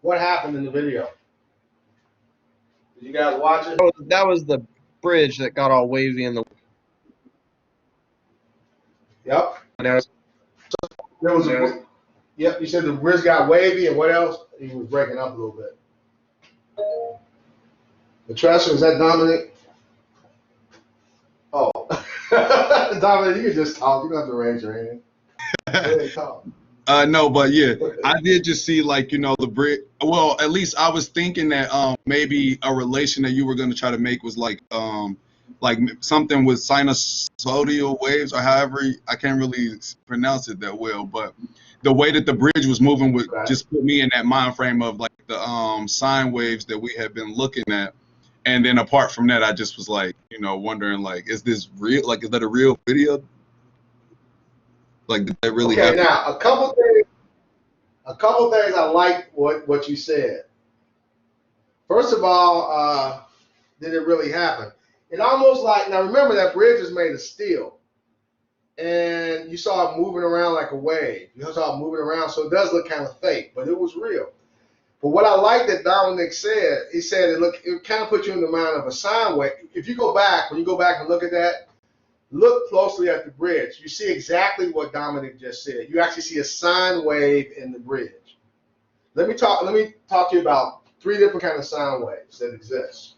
What happened in the video? Did you guys watch it? that was the bridge that got all wavy in the. Yep. There was yep. You said the bridge got wavy, and what else? He was breaking up a little bit. The Tresser, is that Dominic? Oh, Dominic, you can just talk. You don't have to raise your hand. Really talk. No, but yeah, I did just see the bridge. Well, at least I was thinking that maybe a relation that you were going to try to make was like something with sinusoidal waves, or however, I can't really pronounce it that well, but the way that the bridge was moving would just put me in that mind frame of like the sine waves that we had been looking at. And then apart from that, I just was wondering is this real? Like, is that a real video? Like, did that really happen? Now a couple things I like what you said. First of all, did it really happen? It almost now remember that bridge is made of steel, and you saw it moving around like a wave. You saw it moving around, so it does look kind of fake, but it was real. But what I like that Dominic said, he said it kind of put you in the mind of a sine wave. If you go back, when you go back and look at that, look closely at the bridge. You see exactly what Dominic just said. You actually see a sine wave in the bridge. Let me talk to you about 3 different kinds of sine waves that exist.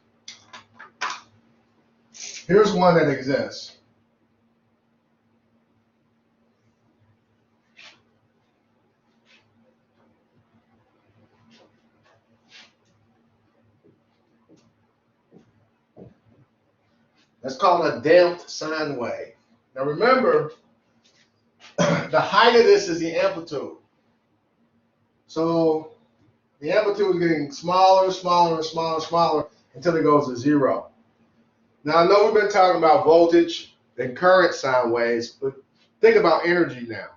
Here's one that exists. Let's call it a damped sine wave. Now remember, the height of this is the amplitude. So the amplitude is getting smaller, smaller, smaller, smaller until it goes to 0. Now I know we've been talking about voltage and current sine waves, but think about energy now.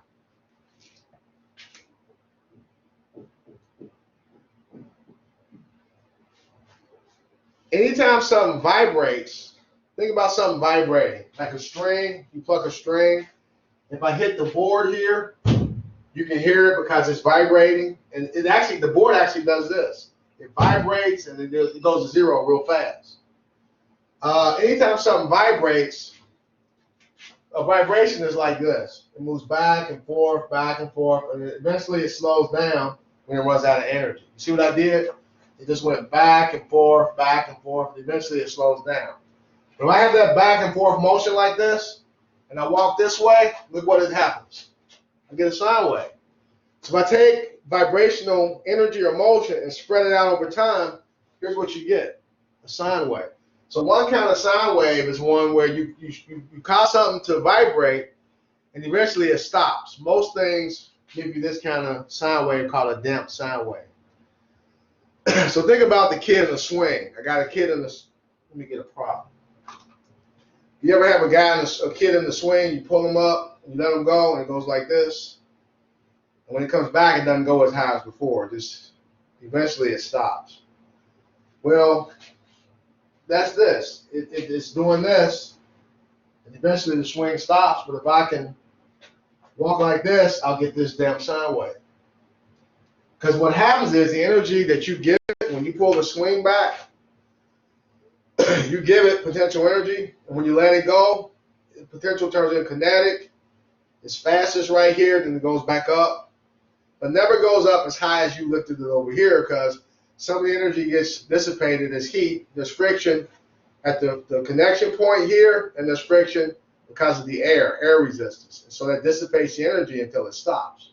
Anytime something vibrates, think about something vibrating, like a string. You pluck a string. If I hit the board here, you can hear it because it's vibrating. And the board actually does this. It vibrates and it goes to 0 real fast. Anytime something vibrates, a vibration is like this. It moves back and forth, and eventually it slows down when it runs out of energy. You see what I did? It just went back and forth, and eventually it slows down. When I have that back and forth motion like this, and I walk this way, look what happens. I get a sine wave. So if I take vibrational energy or motion and spread it out over time, here's what you get, a sine wave. So one kind of sine wave is one where you cause something to vibrate and eventually it stops. Most things give you this kind of sine wave called a damped sine wave. So think about the kid in the swing. I got a kid in the, let me get a prop. You ever have a kid in the swing, you pull him up, you let him go, and it goes like this. And when it comes back, it doesn't go as high as before. Just eventually it stops. Well, that's this. It's doing this, and eventually the swing stops. But if I can walk like this, I'll get this damped sine wave. Because what happens is the energy that you give when you pull the swing back, you give it potential energy, and when you let it go, the potential turns into kinetic. It's fastest right here, then it goes back up, but never goes up as high as you lifted it over here because some of the energy gets dissipated as heat. There's friction at the connection point here, and there's friction because of the air resistance. And so that dissipates the energy until it stops.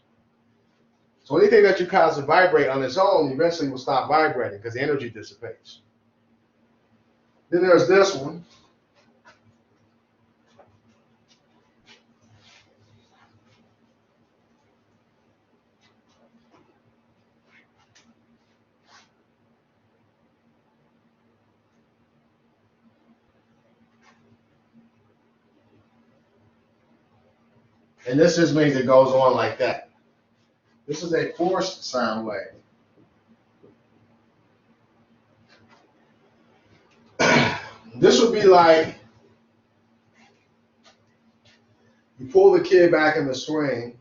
So anything that you cause to vibrate on its own eventually will stop vibrating because the energy dissipates. Then there's this one. And this just means it goes on like that. This is a forced sine wave. This would be like you pull the kid back in the swing,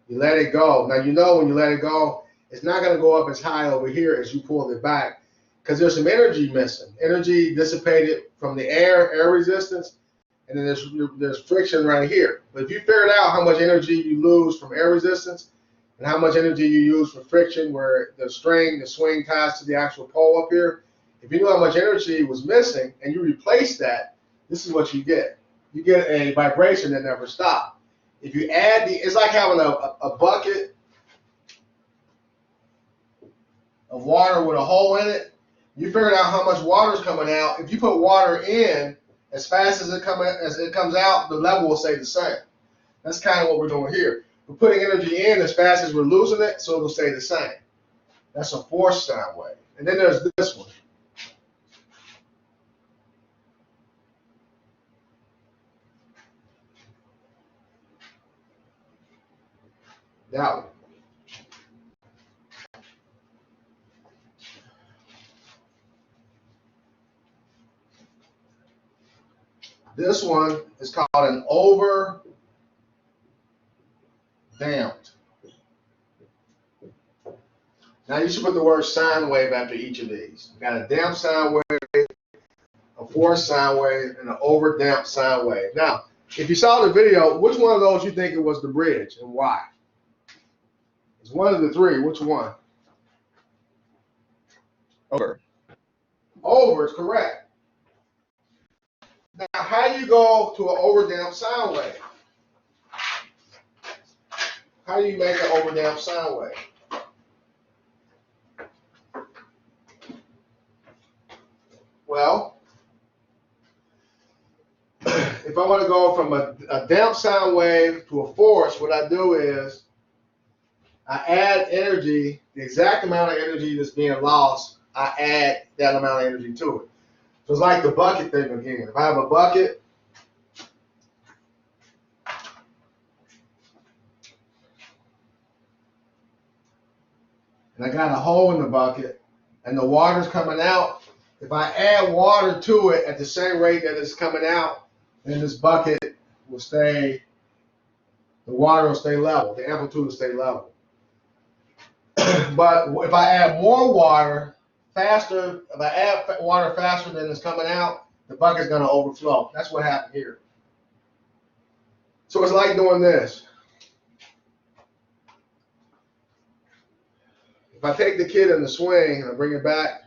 you let it go. Now you know when you let it go, it's not going to go up as high over here as you pulled it back because there's some energy missing. Energy dissipated from the air resistance, and then there's friction right here. But if you figured out how much energy you lose from air resistance and how much energy you use for friction where the swing ties to the actual pole up here, if you knew how much energy was missing and you replace that, this is what you get. You get a vibration that never stops. If you add it's like having a bucket of water with a hole in it. You figured out how much water is coming out. If you put water in as fast as it comes out, the level will stay the same. That's kind of what we're doing here. We're putting energy in as fast as we're losing it, so it'll stay the same. That's a forced sine wave. And then there's this one. That one. This one is called an over damped. Now you should put the word sine wave after each of these. You got a damped sine wave, a forced sine wave, and an overdamped sine wave. Now, if you saw the video, which one of those you think it was the bridge and why? It's one of the three. Which one? Over. Over is correct. Now, how do you go to an overdamped sine wave? How do you make an overdamped sine wave? Well, if I want to go from a damped sine wave to a force, what I do is I add energy, the exact amount of energy that's being lost, I add that amount of energy to it. So it's like the bucket thing again. If I have a bucket, and I got a hole in the bucket, and the water's coming out, if I add water to it at the same rate that it's coming out, then this bucket will stay, the water will stay level, the amplitude will stay level. But if I add more water faster, if I add water faster than it's coming out, the bucket's going to overflow. That's what happened here. So it's like doing this. If I take the kid in the swing and I bring it back,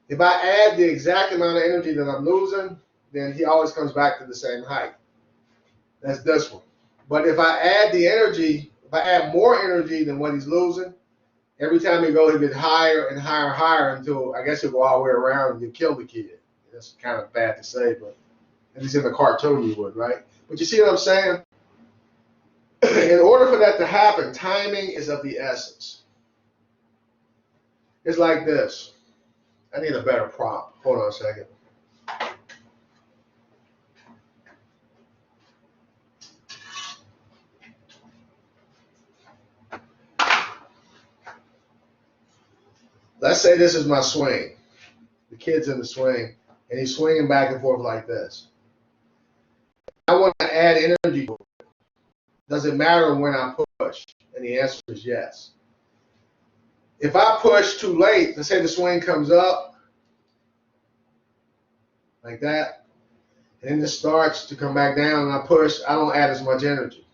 if I add the exact amount of energy that I'm losing, then he always comes back to the same height. That's this one. But if I add the energy, if I add more energy than what he's losing, every time he goes, he gets higher and higher and higher until I guess he'll go all the way around and you kill the kid. That's kind of bad to say, but at least in a cartoon you would, right? But you see what I'm saying? In order for that to happen, timing is of the essence. It's like this. I need a better prop. Hold on a second. Let's say this is my swing. The kid's in the swing, and he's swinging back and forth like this. I want to add energy to it. Does it matter when I push? And the answer is yes. If I push too late, let's say the swing comes up like that, and then it starts to come back down, and I push, I don't add as much energy.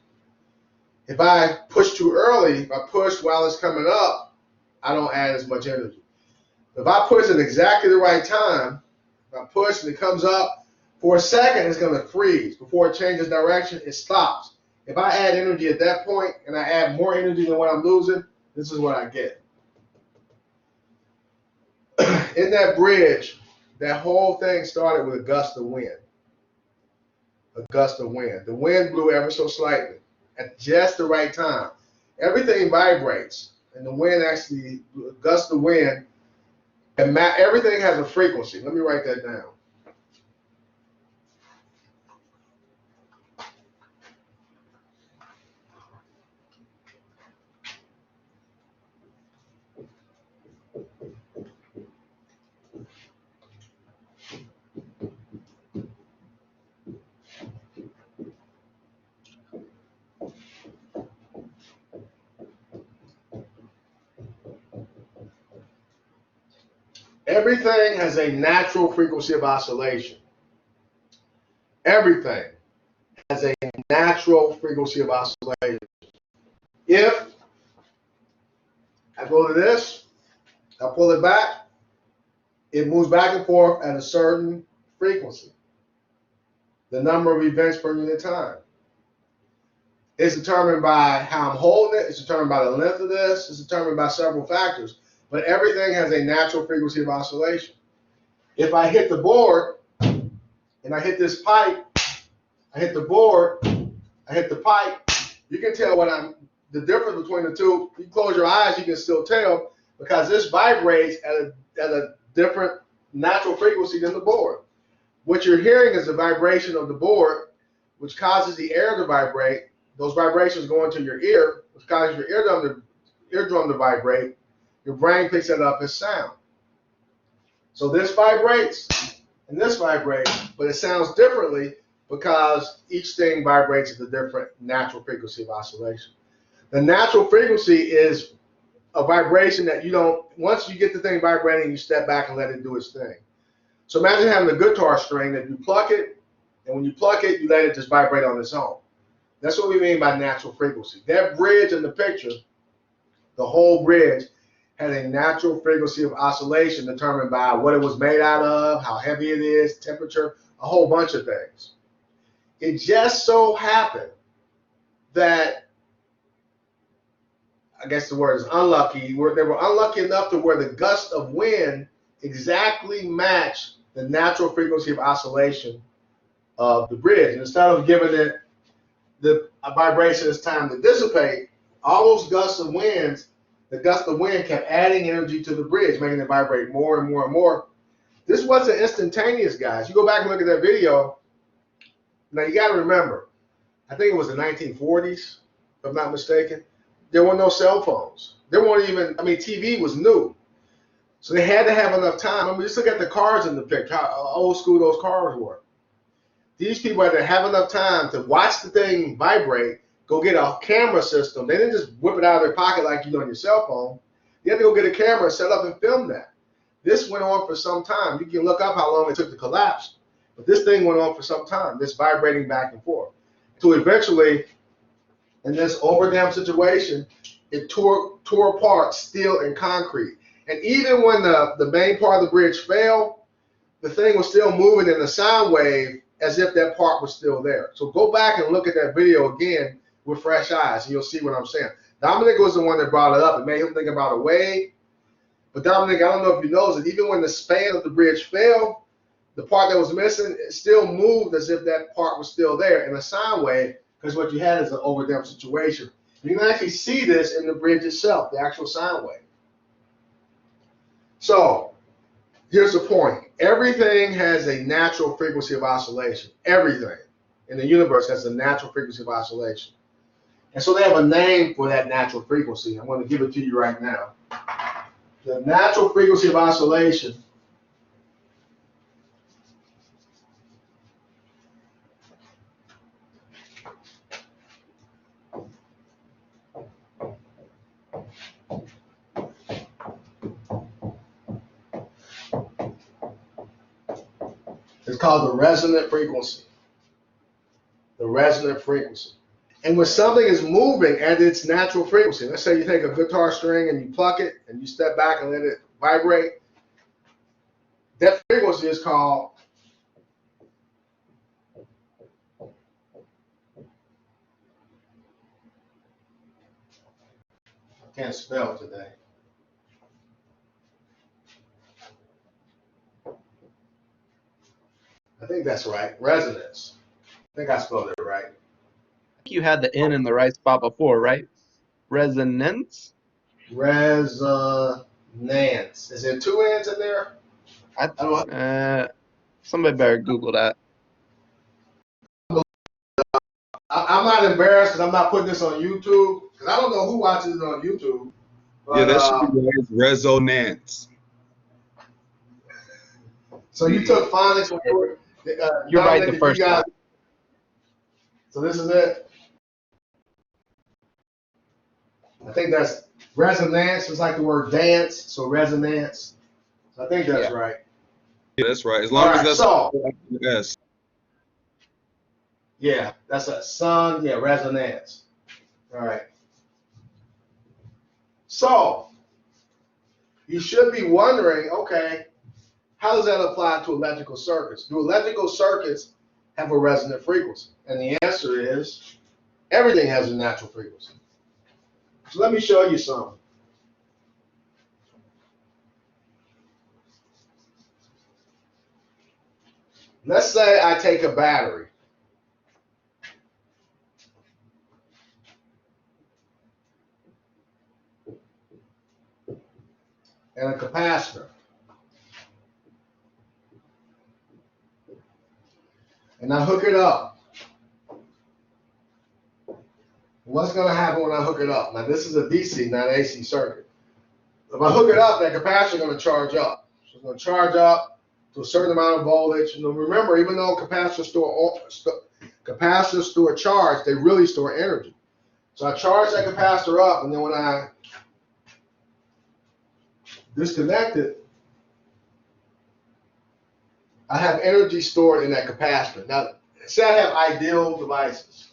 If I push too early, if I push while it's coming up, I don't add as much energy. If I push at exactly the right time, if I push and it comes up, for a second it's going to freeze. Before it changes direction, it stops. If I add energy at that point and I add more energy than what I'm losing, this is what I get. In that bridge, that whole thing started with a gust of wind. A gust of wind. The wind blew ever so slightly at just the right time. Everything vibrates, and the wind actually, a gust of wind, and everything has a frequency. Let me write that down. Everything has a natural frequency of oscillation. Everything has a natural frequency of oscillation. If I go to this, I pull it back, it moves back and forth at a certain frequency. The number of events per unit of time. It's determined by how I'm holding it. It's determined by the length of this. It's determined by several factors. But everything has a natural frequency of oscillation. If I hit the board and I hit this pipe, I hit the board, I hit the pipe, you can tell the difference between the two. You close your eyes, you can still tell because this vibrates at a different natural frequency than the board. What you're hearing is the vibration of the board, which causes the air to vibrate. Those vibrations go into your ear, which causes your eardrum to vibrate. Your brain picks that up as sound. So this vibrates and this vibrates, but it sounds differently because each thing vibrates at a different natural frequency of oscillation. The natural frequency is a vibration that you don't, once you get the thing vibrating, you step back and let it do its thing. So imagine having a guitar string that you pluck it, and when you pluck it, you let it just vibrate on its own. That's what we mean by natural frequency. That bridge in the picture, the whole bridge, had a natural frequency of oscillation determined by what it was made out of, how heavy it is, temperature, a whole bunch of things. It just so happened that, I guess the word is unlucky, they were unlucky enough to where the gust of wind exactly matched the natural frequency of oscillation of the bridge. And instead of giving it the vibration as time to dissipate, all those gusts of winds, the gust of wind kept adding energy to the bridge, making it vibrate more and more and more. This wasn't instantaneous, guys. You go back and look at that video. Now you got to remember, I think it was the 1940s, if I'm not mistaken. There were no cell phones. There weren't even, I mean, TV was new. So they had to have enough time. I mean, just look at the cars in the picture, how old school those cars were. These people had to have enough time to watch the thing vibrate, go get a camera system. They didn't just whip it out of their pocket like you do on your cell phone. They had to go get a camera, set up, and film that. This went on for some time. You can look up how long it took to collapse. But this thing went on for some time, this vibrating back and forth. So eventually, in this overdamped situation, it tore apart steel and concrete. And even when the main part of the bridge fell, the thing was still moving in a sound wave as if that part was still there. So go back and look at that video again with fresh eyes, and you'll see what I'm saying. Dominic was the one that brought it up. It made him think about a wave. But Dominic, I don't know if you know that even when the span of the bridge fell, the part that was missing, it still moved as if that part was still there in a sine wave, because what you had is an overdamped situation. You can actually see this in the bridge itself, the actual sine wave. So here's the point. Everything has a natural frequency of oscillation. Everything in the universe has a natural frequency of oscillation. And so they have a name for that natural frequency. I'm going to give it to you right now. The natural frequency of oscillation is called the resonant frequency. The resonant frequency. And when something is moving at its natural frequency, let's say you take a guitar string and you pluck it and you step back and let it vibrate, that frequency is called I can't spell today. I think that's right. Resonance. I think I spelled it right. You had the N in the right spot before, right? Resonance? Resonance. Is there two N's in there? I don't know. Somebody better Google that. I'm not embarrassed because I'm not putting this on YouTube because I don't know who watches it on YouTube. But, Yeah, that should be right. Resonance. So you took phonics when you were. You're right the first time. So this is it. I think that's resonance. It's like the word dance, so resonance. So I think that's right. Yeah, that's right. As long as that's yes. Yeah, that's a sun. Yeah, resonance. All right. So you should be wondering, okay, how does that apply to electrical circuits? Do electrical circuits have a resonant frequency? And the answer is everything has a natural frequency. So let me show you some. Let's say I take a battery. And a capacitor. And I hook it up. What's going to happen when I hook it up? Now, this is a DC, not an AC circuit. If I hook it up, that capacitor is going to charge up. So it's going to charge up to a certain amount of voltage. And remember, even though capacitors store charge, they really store energy. So I charge that capacitor up, and then when I disconnect it, I have energy stored in that capacitor. Now, say I have ideal devices.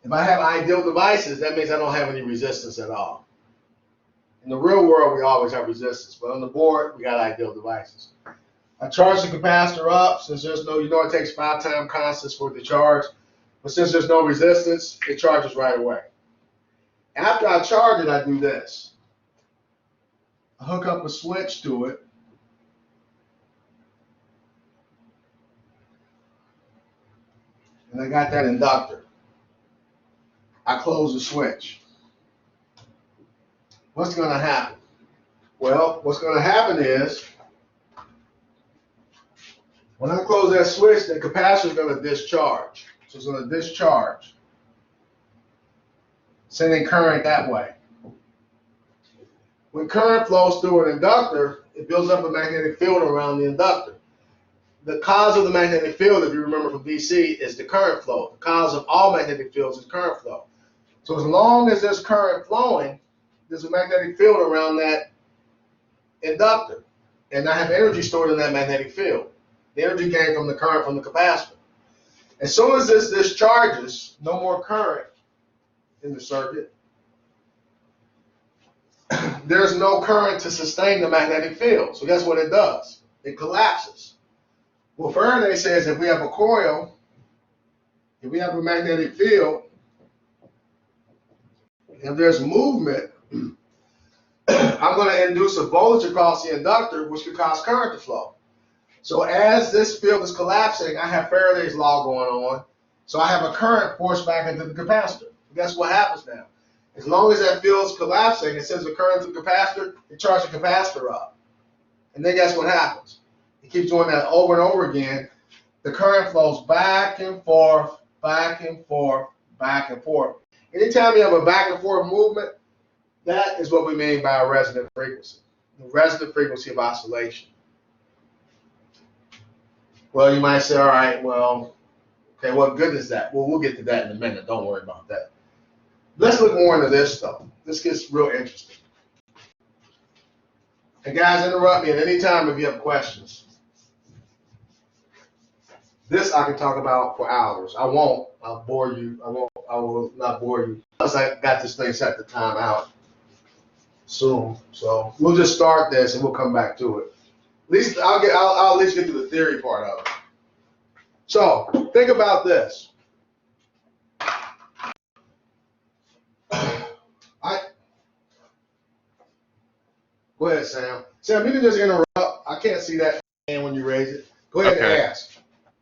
If I have ideal devices, that means I don't have any resistance at all. In the real world, we always have resistance, but on the board, we got ideal devices. I charge the capacitor up since there's no, it takes 5 time constants for it to charge, but since there's no resistance, it charges right away. After I charge it, I do this. I hook up a switch to it. And I got that inductor. I close the switch. What's going to happen? Well, what's going to happen is when I close that switch, the capacitor is going to discharge. So it's going to discharge, sending current that way. When current flows through an inductor, it builds up a magnetic field around the inductor. The cause of the magnetic field, if you remember from DC, is the current flow. The cause of all magnetic fields is current flow. So as long as there's current flowing, there's a magnetic field around that inductor. And I have energy stored in that magnetic field. The energy came from the current from the capacitor. As soon as this discharges, no more current in the circuit. There's no current to sustain the magnetic field. So guess what it does? It collapses. Well, Faraday says if we have a coil, if we have a magnetic field, if there's movement, I'm going to induce a voltage across the inductor, which could cause current to flow. So as this field is collapsing, I have Faraday's law going on. So I have a current forced back into the capacitor. Guess what happens now? As long as that field is collapsing, it sends a current to the capacitor, it charges the capacitor up. And then guess what happens? It keeps doing that over and over again. The current flows back and forth, back and forth, back and forth. Anytime you have a back and forth movement, that is what we mean by a resonant frequency, the resonant frequency of oscillation. Well, you might say, all right, well, okay, what good is that? Well, we'll get to that in a minute. Don't worry about that. Let's look more into this stuff. This gets real interesting. And guys, interrupt me at any time if you have questions. This I can talk about for hours. I won't. I'll bore you. I will not bore you. Plus, I got this thing set to time out soon. So we'll just start this and we'll come back to it. At least I'll at least get to the theory part of it. So think about this. Go ahead, Sam. Sam, you can just interrupt. I can't see that hand when you raise it. Go ahead and ask.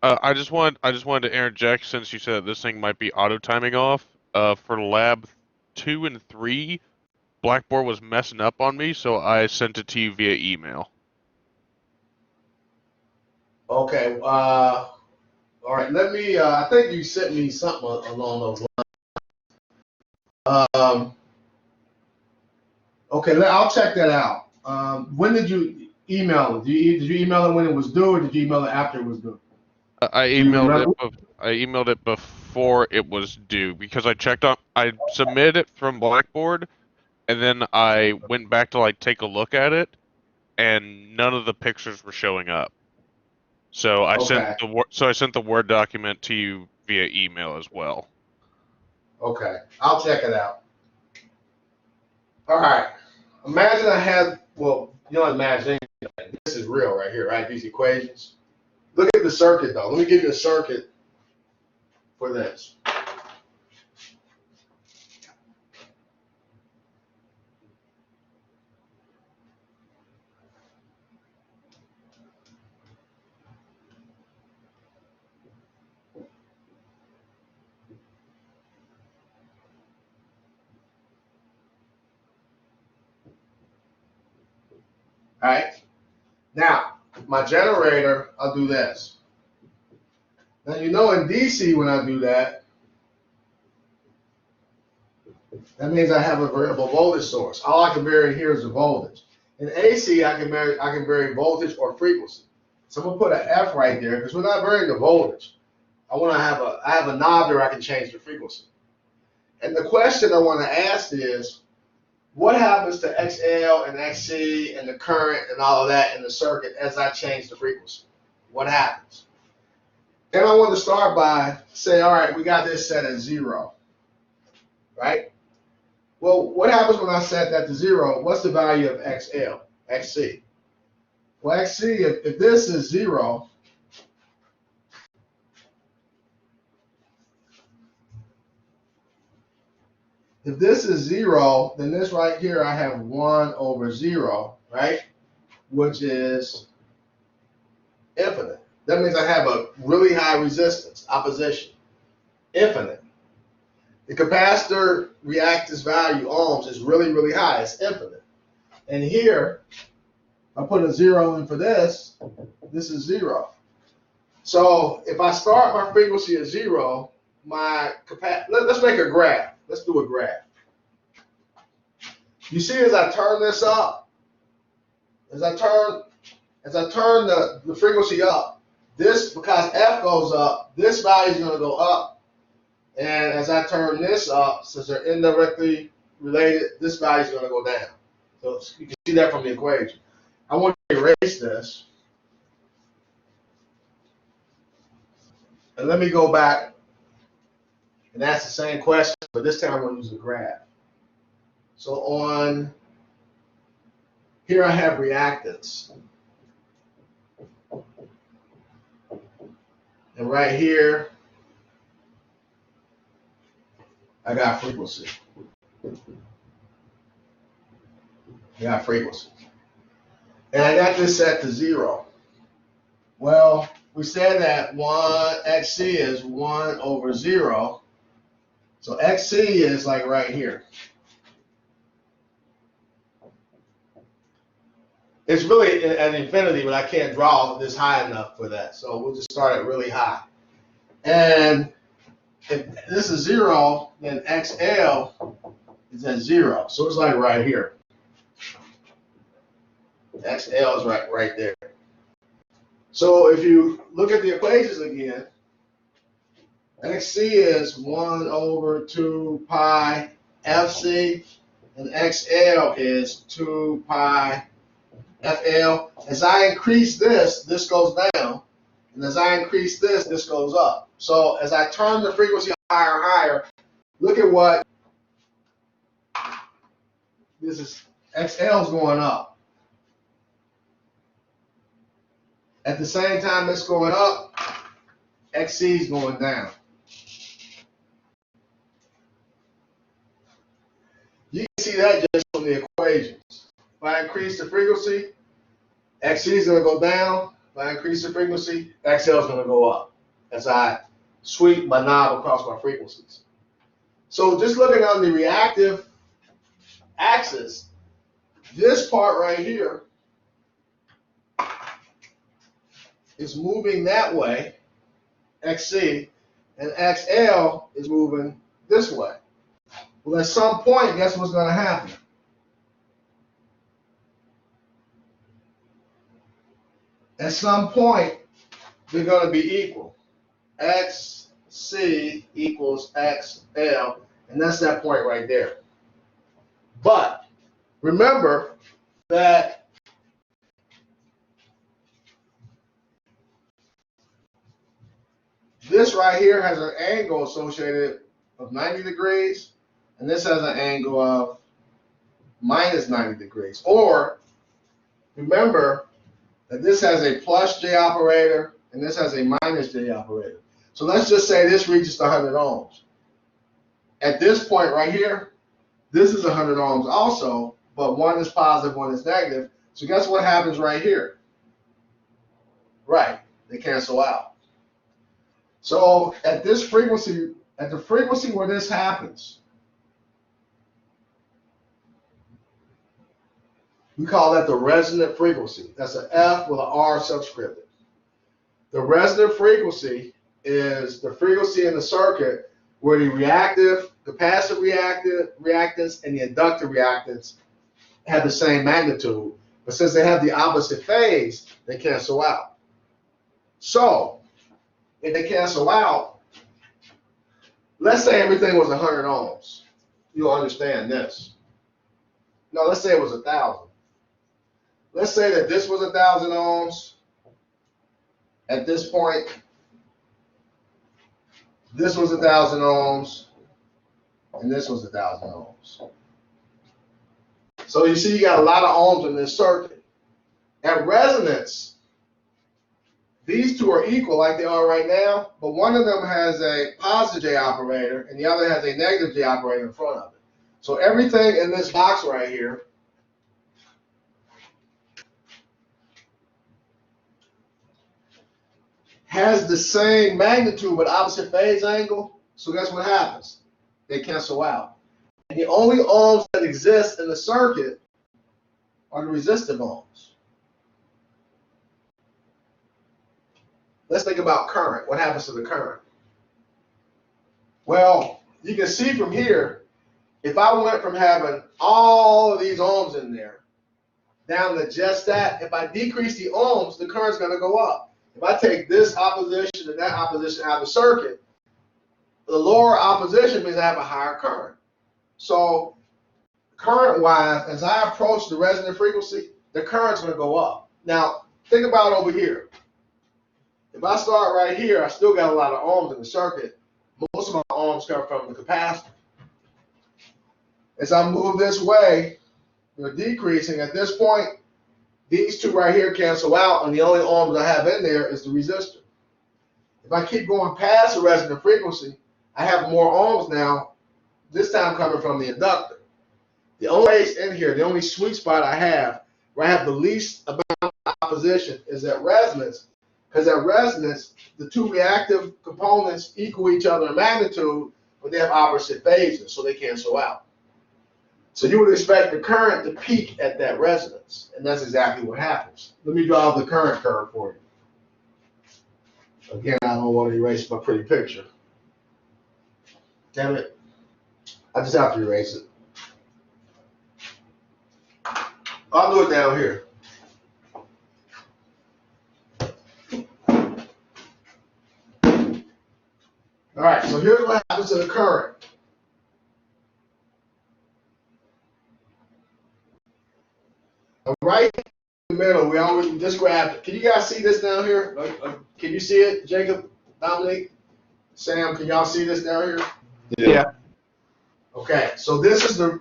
I just wanted to interject since you said this thing might be auto timing off. For lab 2 and 3, Blackboard was messing up on me, so I sent it to you via email. Okay. All right. Let me. I think you sent me something along those lines. Okay. I'll check that out. When did you email it? Did you email it when it was due, or did you email it after it was due? I emailed it before it was due because I submitted it from Blackboard, and then I went back to take a look at it, and none of the pictures were showing up. So I sent the Word document to you via email as well. Okay, I'll check it out. All right. Imagine I had, well, you don't imagine anything. This is real right here, right? These equations. Look at the circuit, though. Let me give you a circuit for this. All right. Now, my generator, I'll do this. Now, you know in DC when I do that, that means I have a variable voltage source. All I can vary here is the voltage. In AC, I can vary voltage or frequency. So I'm gonna put an F right there because we're not varying the voltage. I have a knob there I can change the frequency. And the question I want to ask is, what happens to XL and XC and the current and all of that in the circuit as I change the frequency? What happens? And I want to start by saying, all right, we got this set at 0, right? Well, what happens when I set that to 0? What's the value of XL, XC? Well, XC, if this is 0, if this is 0, then this right here, I have 1 over 0, right? Which is infinite. That means I have a really high resistance, opposition, infinite. The capacitor reactance value, ohms, is really, really high. It's infinite. And here, I put a 0 in for this. This is 0. So if I start my frequency at 0, let's make a graph. Let's do a graph. You see, as I turn this up, as I turn the frequency up, this, because F goes up, this value is going to go up. And as I turn this up, since they're indirectly related, this value is going to go down. So you can see that from the equation. I want to erase this. And let me go back and ask the same question, but this time I'm going to use a graph. So on here I have reactance. And right here, I got frequency. And I got this set to 0. Well, we said that 1 XC is 1 over 0. So XC is like right here. It's really at infinity, but I can't draw this high enough for that. So we'll just start it really high. And if this is 0, then XL is at 0. So it's like right here. XL is right there. So if you look at the equations again, XC is 1 over 2 pi FC, and XL is 2 pi FL. As I increase this, this goes down. And as I increase this, this goes up. So as I turn the frequency higher and higher, look at what this is. XL is going up. At the same time it's going up, XC is going down. You can see that just from the equations. If I increase the frequency, XC is going to go down. If I increase the frequency, XL is going to go up as I sweep my knob across my frequencies. So just looking on the reactive axis, this part right here is moving that way, XC, and XL is moving this way. Well, at some point, guess what's going to happen? At some point, they're going to be equal. XC equals XL, and that's that point right there. But remember that this right here has an angle associated of 90 degrees, and this has an angle of minus 90 degrees. Or remember that this has a plus J operator and this has a minus J operator. So let's just say this reaches 100 ohms. At this point right here, this is 100 ohms also, but one is positive, one is negative. So guess what happens right here? Right, they cancel out. So at this frequency, at the frequency where this happens, we call that the resonant frequency. That's an F with an R subscripted. The resonant frequency is the frequency in the circuit where the reactive, capacitive reactance, and the inductive reactance have the same magnitude. But since they have the opposite phase, they cancel out. So if they cancel out, let's say everything was 100 ohms. You'll understand this. No, let's say it was 1,000. Let's say that this was 1,000 ohms. At this point, this was 1,000 ohms, and this was 1,000 ohms. So you see, you got a lot of ohms in this circuit. At resonance, these two are equal like they are right now, but one of them has a positive J operator and the other has a negative J operator in front of it. So everything in this box right here has the same magnitude but opposite phase angle. So guess what happens? They cancel out. And the only ohms that exist in the circuit are the resistive ohms. Let's think about current. What happens to the current? Well, you can see from here, if I went from having all of these ohms in there down to just that, if I decrease the ohms, the current's going to go up. If I take this opposition and that opposition out of the circuit, the lower opposition means I have a higher current. So current-wise, as I approach the resonant frequency, the current's going to go up. Now, think about over here. If I start right here, I still got a lot of ohms in the circuit. Most of my ohms come from the capacitor. As I move this way, they're decreasing. At this point, these two right here cancel out, and the only ohms I have in there is the resistor. If I keep going past the resonant frequency, I have more ohms now, this time coming from the inductor. The only place in here, the only sweet spot I have, where I have the least amount of opposition, is at resonance. Because at resonance, the two reactive components equal each other in magnitude, but they have opposite phases, so they cancel out. So you would expect the current to peak at that resonance, and that's exactly what happens. Let me draw the current curve for you. Again, I don't want to erase my pretty picture. Damn it. I just have to erase it. I'll do it down here. All right, so here's what happens to the current. Right in the middle, we always just grabbed it. Can you guys see this down here? Can you see it, Jacob, Dominique, Sam? Can y'all see this down here? Yeah. Okay, so this is the,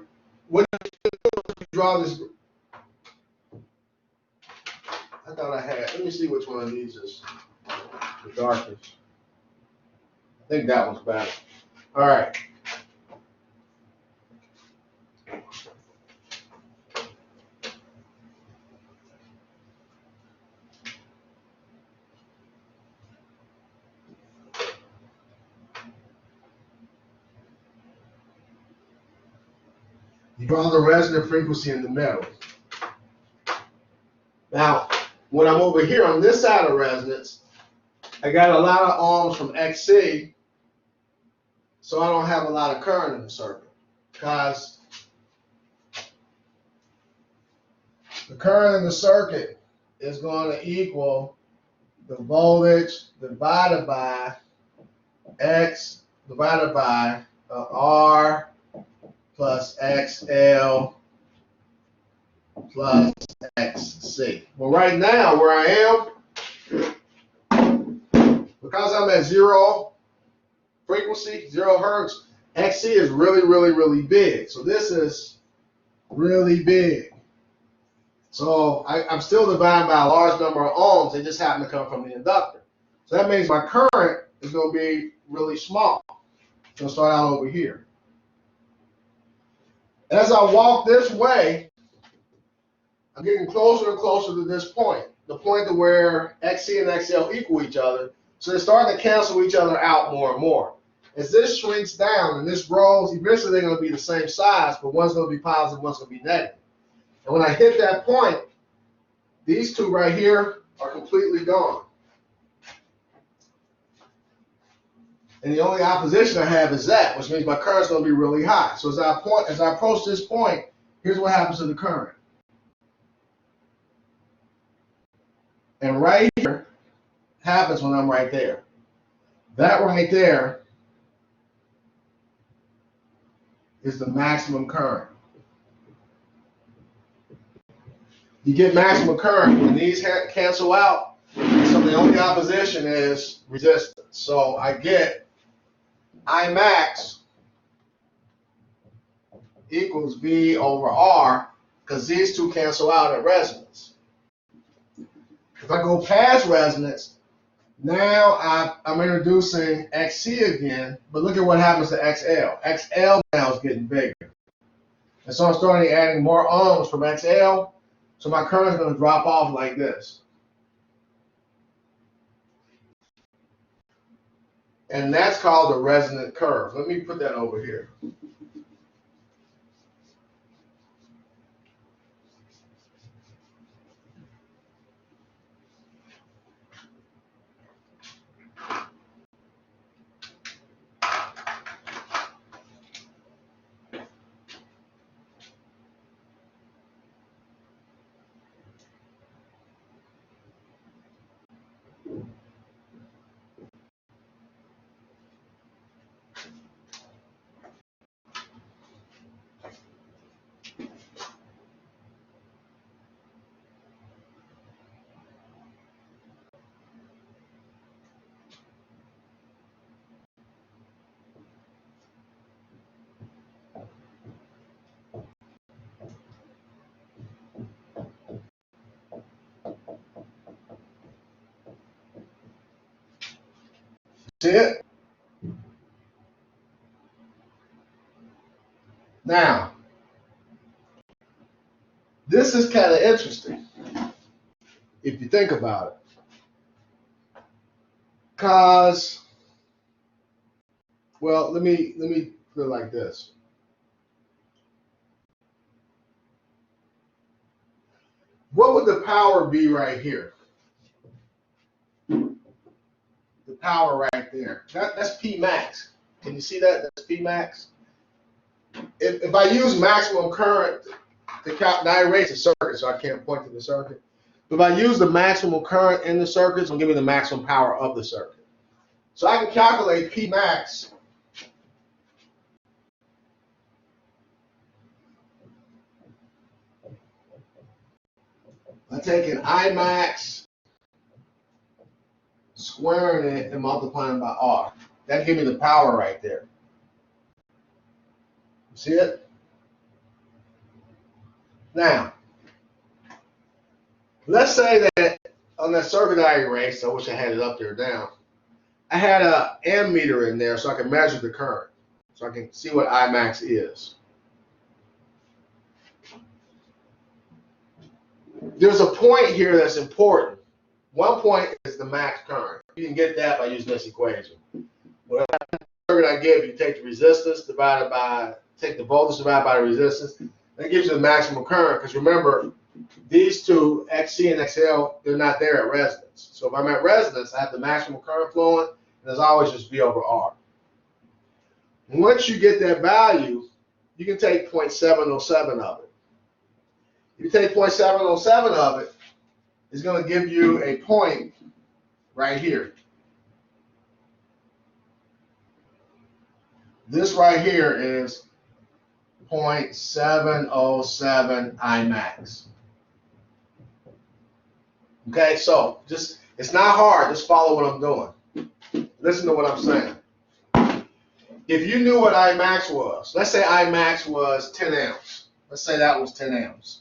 what you draw this. I thought I had, let me see which one of these is the darkest. I think that one's better. All right. You draw the resonant frequency in the middle. Now, when I'm over here on this side of resonance, I got a lot of ohms from XC, so I don't have a lot of current in the circuit, because the current in the circuit is going to equal the voltage divided by X divided by R plus XL plus XC. Well, right now, where I am, because I'm at zero frequency, 0 hertz, XC is really, really, really big. So this is really big. So I'm still dividing by a large number of ohms. They just happen to come from the inductor. So that means my current is going to be really small. It's going to start out over here. As I walk this way, I'm getting closer and closer to this point, the point to where XC and XL equal each other. So they're starting to cancel each other out more and more. As this shrinks down and this grows, eventually they're going to be the same size, but one's going to be positive, one's going to be negative. And when I hit that point, these two right here are completely gone. And the only opposition I have is that, which means my current's going to be really high. So as I approach this point, here's what happens to the current. And right here happens when I'm right there. That right there is the maximum current. you get maximum current. When these cancel out, so the only opposition is resistance. So I get I max equals V over R, because these two cancel out at resonance. If I go past resonance, now I'm introducing XC again, but look at what happens to XL. XL now is getting bigger. And so I'm starting adding more ohms from XL, so my current is going to drop off like this. And that's called the resonant curve. Let me put that over here. See it? Now, this is kind of interesting if you think about it. Because, well, let me put it like this. What would the power be right here? The power right there. That's P max. Can you see that? That's P max. If I use maximum current to count, now I erase the circuit, so I can't point to the circuit. If I use the maximum current in the circuit, it's going to give me the maximum power of the circuit. So I can calculate P max by taking I max, squaring it, and multiplying by R. That gives me the power right there. See it? Now, let's say that on that circuit I erased, I wish I had it up there down, I had a ammeter in there so I can measure the current, so I can see what I max is. There's a point here that's important. One point is the max current. You can get that by using this equation. Whatever circuit I give, you take the resistance divided by, take the voltage divided by the resistance. That gives you the maximum current, because remember, these two, XC and XL, they're not there at resonance. So if I'm at resonance, I have the maximum current flowing, and there's always just V over R. Once you get that value, you can take 0.707 of it. If you take 0.707 of it, it's going to give you a point right here. This right here is 0.707 I max. Okay, so just, it's not hard, just follow what I'm doing. Listen to what I'm saying. If you knew what I max was, let's say I max was 10 amps. Let's say that was 10 amps.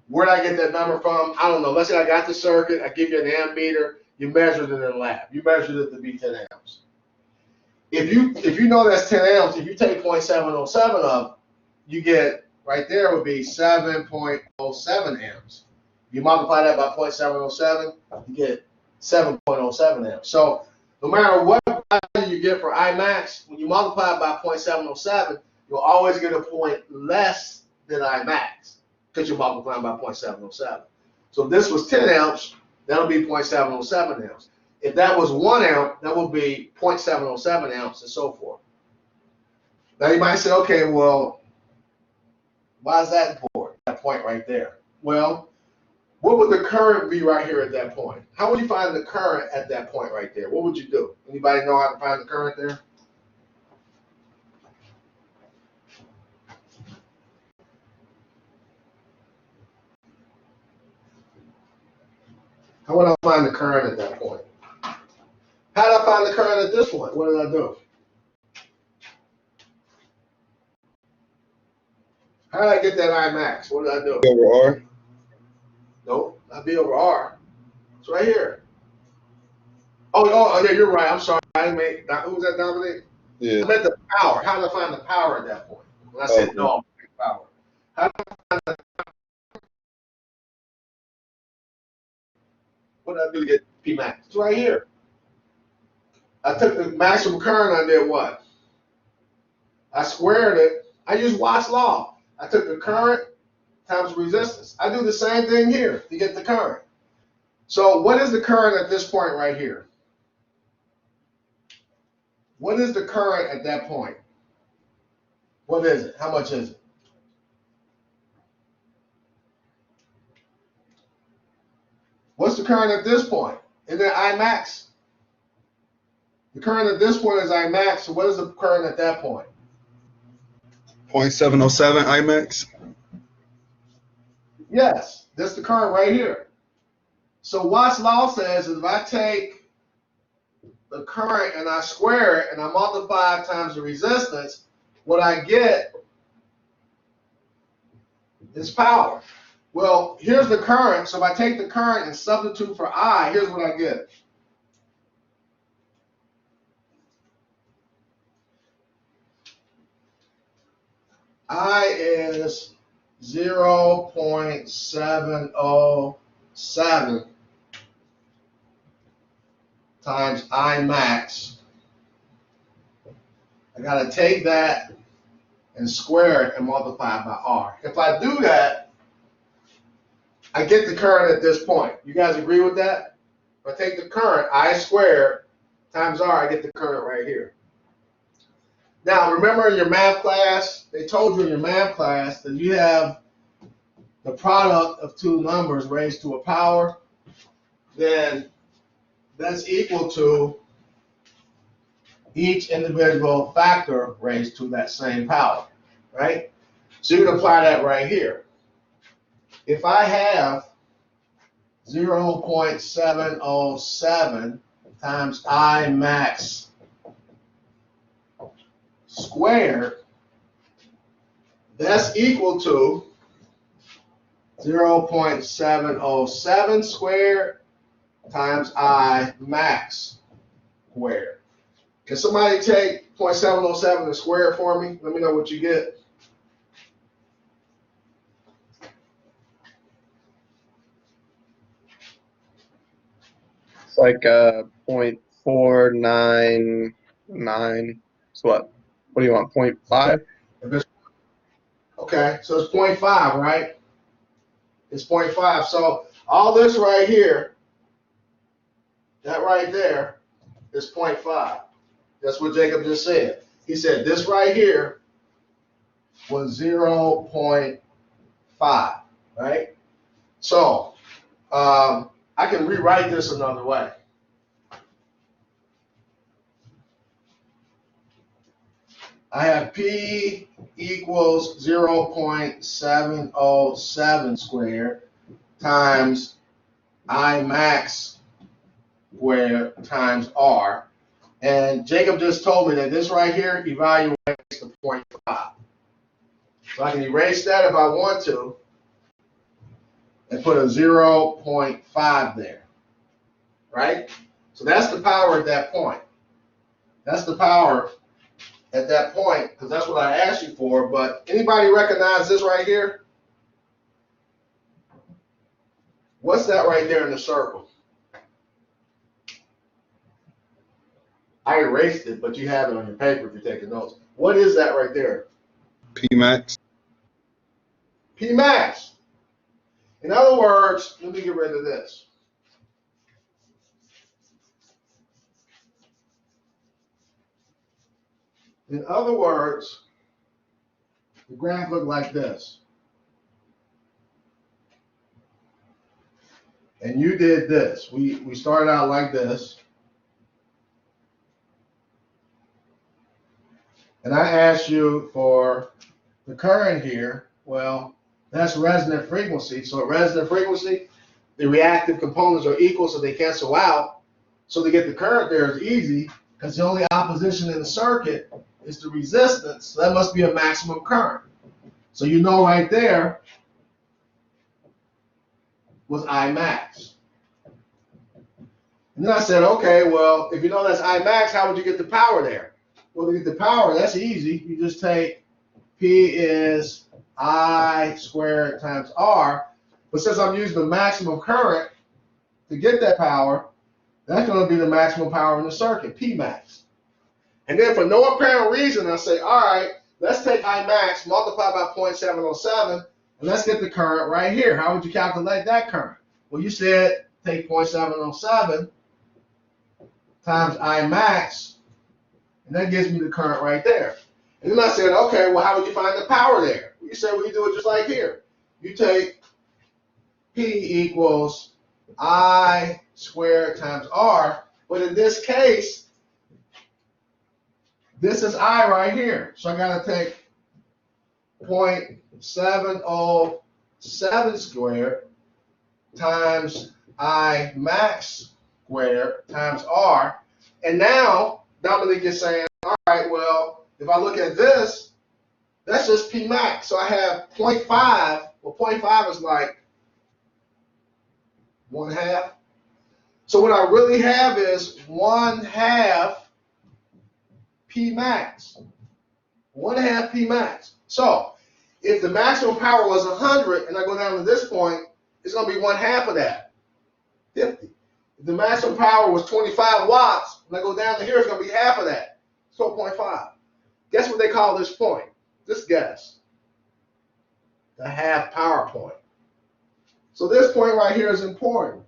Where did I get that number from? I don't know. Let's say I got the circuit, I give you an ammeter, you measured it in lab. You measured it to be 10 amps. If you know that's 10 amps, if you take 0.707 of, you get, right there would be 7.07 amps. You multiply that by 0.707, you get 7.07 amps. So no matter what value you get for I max, when you multiply it by 0.707, you'll always get a point less than I max, because you're multiplying by 0.707. So if this was 10 amps, that'll be 0.707 amps. If that was 1 amp, that would be 0.707 amps, and so forth. Now you might say, okay, well, why is that important, that point right there? Well, what would the current be right here at that point? How would you find the current at that point right there? What would you do? Anybody know how to find the current there? How would I find the current at that point? How did I find the current at this point? What did I do? How did I get that I max? What did I do? Over R. Nope, not B over R. It's right here. Oh, yeah, you're right. I'm sorry. I made who was that, Dominic? Yeah. I meant the power. How did I find the power at that point? When I said Okay. no, power. How did I find the What did I do to get P max? It's right here. I took the maximum current. I did what? I squared it. I used Watt's law. I took the current times resistance. I do the same thing here to get the current. So what is the current at this point right here? What is the current at that point? What is it? How much is it? What's the current at this point? Isn't it I max? The current at this point is I max. So what is the current at that point? 0.707 IMAX. Yes, that's the current right here. So Watt's law says if I take the current and I square it and I multiply it times the resistance, what I get is power. Well, here's the current. So if I take the current and substitute for I, here's what I get. I is 0.707 times I max. I got to take that and square it and multiply it by R. If I do that, I get the current at this point. You guys agree with that? If I take the current, I squared times R, I get the current right here. Now, remember in your math class, they told you in your math class that you have the product of two numbers raised to a power, then that's equal to each individual factor raised to that same power, right? So you can apply that right here. If I have 0.707 times I max squared, that's equal to 0.707 squared times I max squared. Can somebody take 0.707 and square it for me? Let me know what you get. It's like 0.499. So what? What do you want? 0.5? Okay, so it's 0.5, right? It's 0.5. So all this right here, that right there, is 0.5. That's what Jacob just said. He said this right here was 0.5, right? So I can rewrite this another way. I have P equals 0.707 squared times I max squared times R. And Jacob just told me that this right here evaluates to 0.5. So I can erase that if I want to and put a 0.5 there, right? So that's the power at that point. That's the power at that point, because that's what I asked you for. But anybody recognize this right here? What's that right there in the circle? I erased it, but you have it on your paper if you're taking notes. What is that right there? P max. P max. In other words, let me get rid of this. In other words, the graph looked like this. And you did this. We started out like this. And I asked you for the current here. Well, that's resonant frequency. So at resonant frequency, the reactive components are equal, so they cancel out. So to get the current there is easy, because the only opposition in the circuit is the resistance. So that must be a maximum current. So you know right there was I max. And then I said, okay, well, if you know that's I max, how would you get the power there? Well, to get the power, that's easy. You just take P is I squared times R. But since I'm using the maximum current to get that power, that's going to be the maximum power in the circuit, P max. And then for no apparent reason, I say, all right, let's take I max, multiply by 0.707, and let's get the current right here. How would you calculate that current? Well, you said take 0.707 times I max, and that gives me the current right there. And then I said, okay, well, how would you find the power there? You said, well, you do it just like here. You take P equals I squared times R, but in this case, this is I right here. So I got to take 0.707 squared times I max squared times R. And now Dominique is saying, all right, well, if I look at this, that's just P max. So I have 0.5. Well, 0.5 is like 1/2. So what I really have is 1/2 P max. 1/2 P max. So if the maximum power was 100 and I go down to this point, it's going to be 1/2 of that, 50. If the maximum power was 25 watts, and I go down to here, it's going to be half of that, 12.5. Guess what they call this point? Just guess. The half power point. So this point right here is important.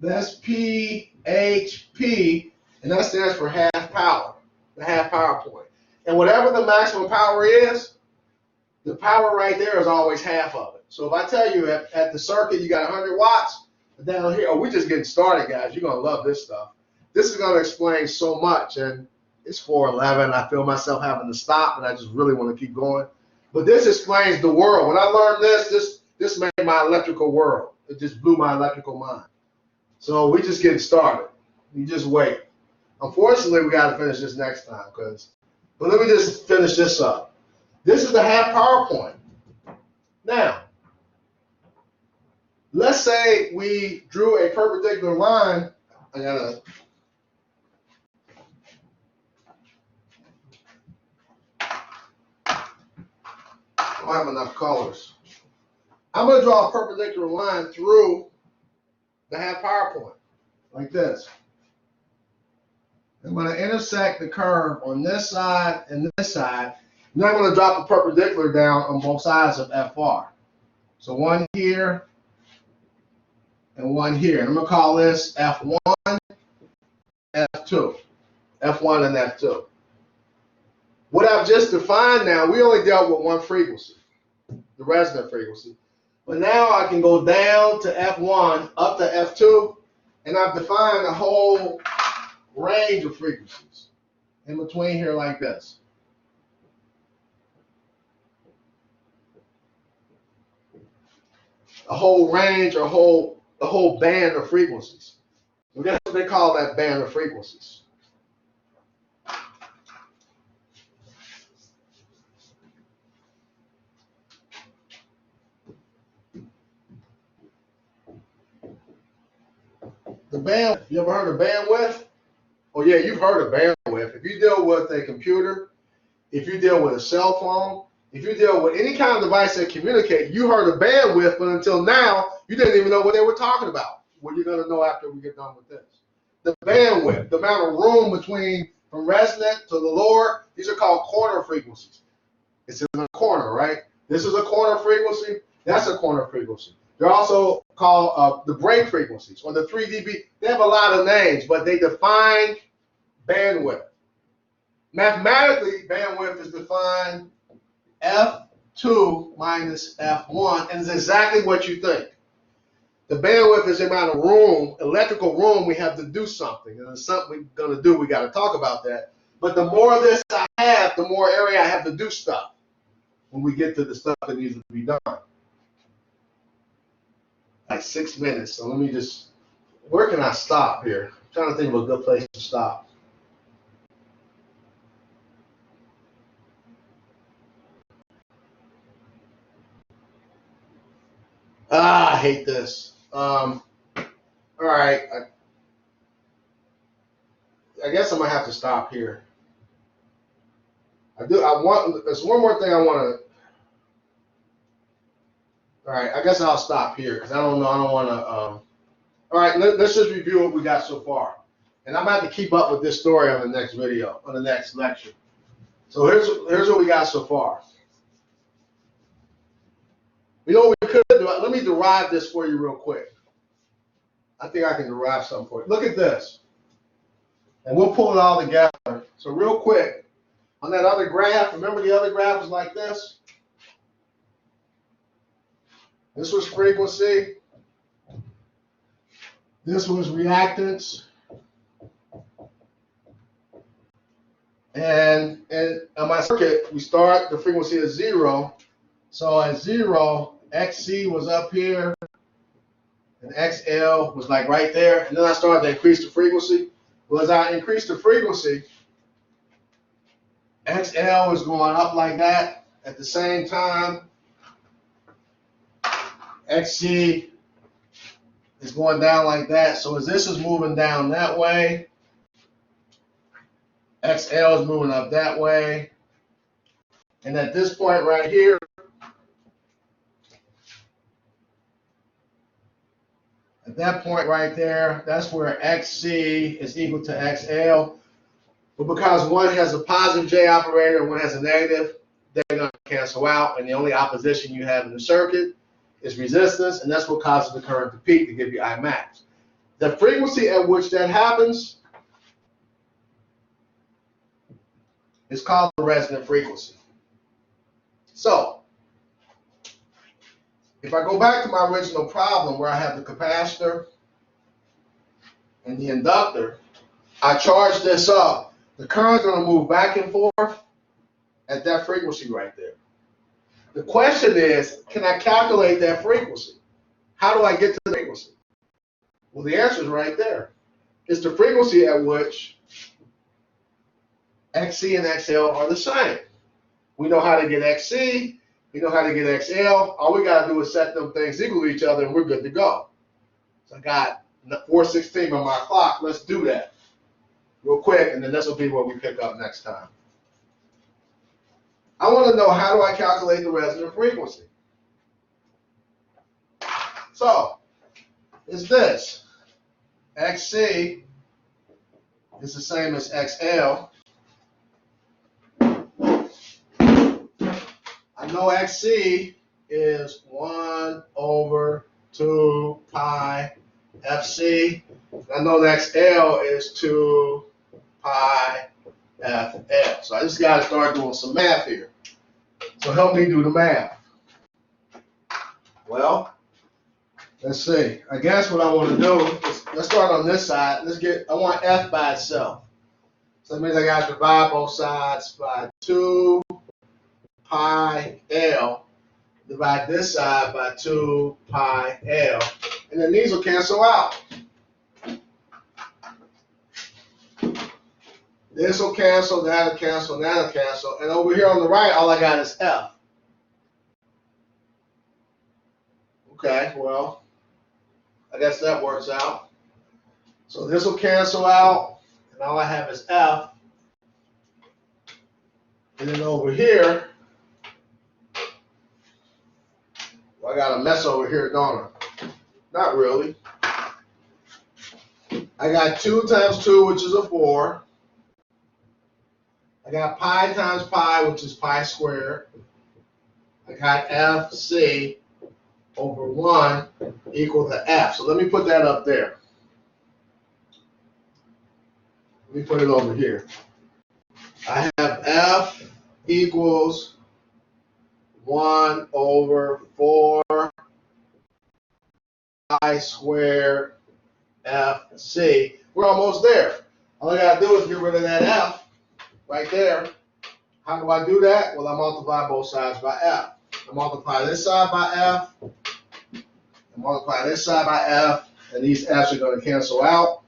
That's PHP, and that stands for half power, the half power point. And whatever the maximum power is, the power right there is always half of it. So if I tell you at the circuit you got 100 watts, down here, we're just getting started, guys. You're going to love this stuff. This is going to explain so much, and it's 4:11. I feel myself having to stop, and I just really want to keep going. But this explains the world. When I learned this made my electrical world. It just blew my electrical mind. So we're just getting started. You just wait. Unfortunately, we got to finish this next time, but let me just finish this up. This is the half power point. Now, let's say we drew a perpendicular line. I don't have enough colors. I'm going to draw a perpendicular line through the half power point, like this. I'm going to intersect the curve on this side and this side. And then I'm going to drop a perpendicular down on both sides of FR. So one here and one here. And I'm going to call this F1, F2. F1 and F2. What I've just defined now, we only dealt with one frequency, the resonant frequency. But now I can go down to F1, up to F2, and I've defined a whole range of frequencies in between here like this. A whole range, a whole band of frequencies. So guess what they call that band of frequencies? The band, you ever heard of bandwidth? Oh yeah, you've heard of bandwidth. If you deal with a computer, if you deal with a cell phone, if you deal with any kind of device that communicates, you heard of bandwidth, but until now, you didn't even know what they were talking about. What you're going to know after we get done with this. The bandwidth, the amount of room between from resonant to the lower, these are called corner frequencies. It's in a corner, right? This is a corner frequency. That's a corner frequency. They're also called the break frequencies, or the 3 dB. They have a lot of names, but they define bandwidth. Mathematically, bandwidth is defined F2 minus F1, and it's exactly what you think. The bandwidth is the amount of room, electrical room we have to do something. And there's something we're going to do, we got to talk about that. But the more of this I have, the more area I have to do stuff when we get to the stuff that needs to be done. like 6 minutes, so let me just, where can I stop here? I'm trying to think of a good place to stop. I hate this. All right, I guess I'm gonna have to stop here. There's one more thing I want to. All right, I guess I'll stop here because I don't know. I don't want to. All right, let's just review what we got so far, and I'm about to keep up with this story on the next video, on the next lecture. So here's what we got so far. You know what we could do? Let me derive this for you real quick. I think I can derive something for you. Look at this, and we'll pull it all together. So real quick, on that other graph, remember the other graph was like this? This was frequency. This was reactance. And on my circuit, we start the frequency at 0. So at 0, XC was up here, and XL was like right there. And then I started to increase the frequency. Well, as I increased the frequency, XL was going up like that. At the same time, XC is going down like that. So as this is moving down that way, XL is moving up that way. And at this point right here, at that point right there, that's where XC is equal to XL. But because one has a positive J operator and one has a negative, they're going to cancel out. And the only opposition you have in the circuit is resistance, and that's what causes the current to peak to give you I max. The frequency at which that happens is called the resonant frequency. So, if I go back to my original problem where I have the capacitor and the inductor, I charge this up. The current's going to move back and forth at that frequency right there. The question is, can I calculate that frequency? How do I get to the frequency? Well, the answer is right there. It's the frequency at which XC and XL are the same. We know how to get XC. We know how to get XL. All we got to do is set them things equal to each other, and we're good to go. So I got 4:16 on my clock. Let's do that real quick, and then this will be what we pick up next time. I want to know, how do I calculate the resonant frequency? So, it's this. XC is the same as XL. I know XC is 1 over 2 pi FC. I know that XL is 2 pi FL. So I just got to start doing some math here. So help me do the math. Well, let's see. I guess what I want to do is, let's start on this side. I want F by itself. So that means I got to divide both sides by 2 pi L. Divide this side by 2 pi L. And then these will cancel out. This will cancel, that'll cancel, that'll cancel. And over here on the right, all I got is F. Okay, well, I guess that works out. So this will cancel out, and all I have is F. And then over here, well, I got a mess over here, don't I? Not really. I got 2 times 2, which is a 4. I got pi times pi, which is pi squared. I got FC over 1 equal to F. So let me put that up there. Let me put it over here. I have F equals 1 over 4 pi squared FC. We're almost there. All I got to do is get rid of that F. Right there. How do I do that? Well, I multiply both sides by F. I multiply this side by F, and multiply this side by F, and these F's are going to cancel out.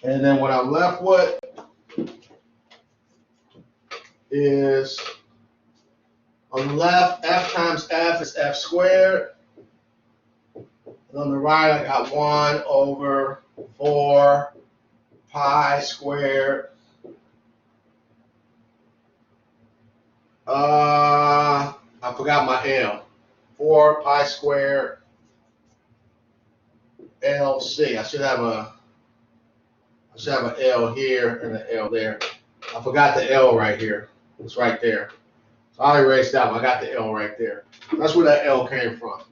And then what I'm left with is, on the left, F times F is F squared. And on the right, I got 1 over 4 pi squared. I forgot my L. 4 pi squared LC. I should have an L here and an L there. I forgot the L right here. It's right there. So I'll erase that one. I got the L right there. That's where that L came from.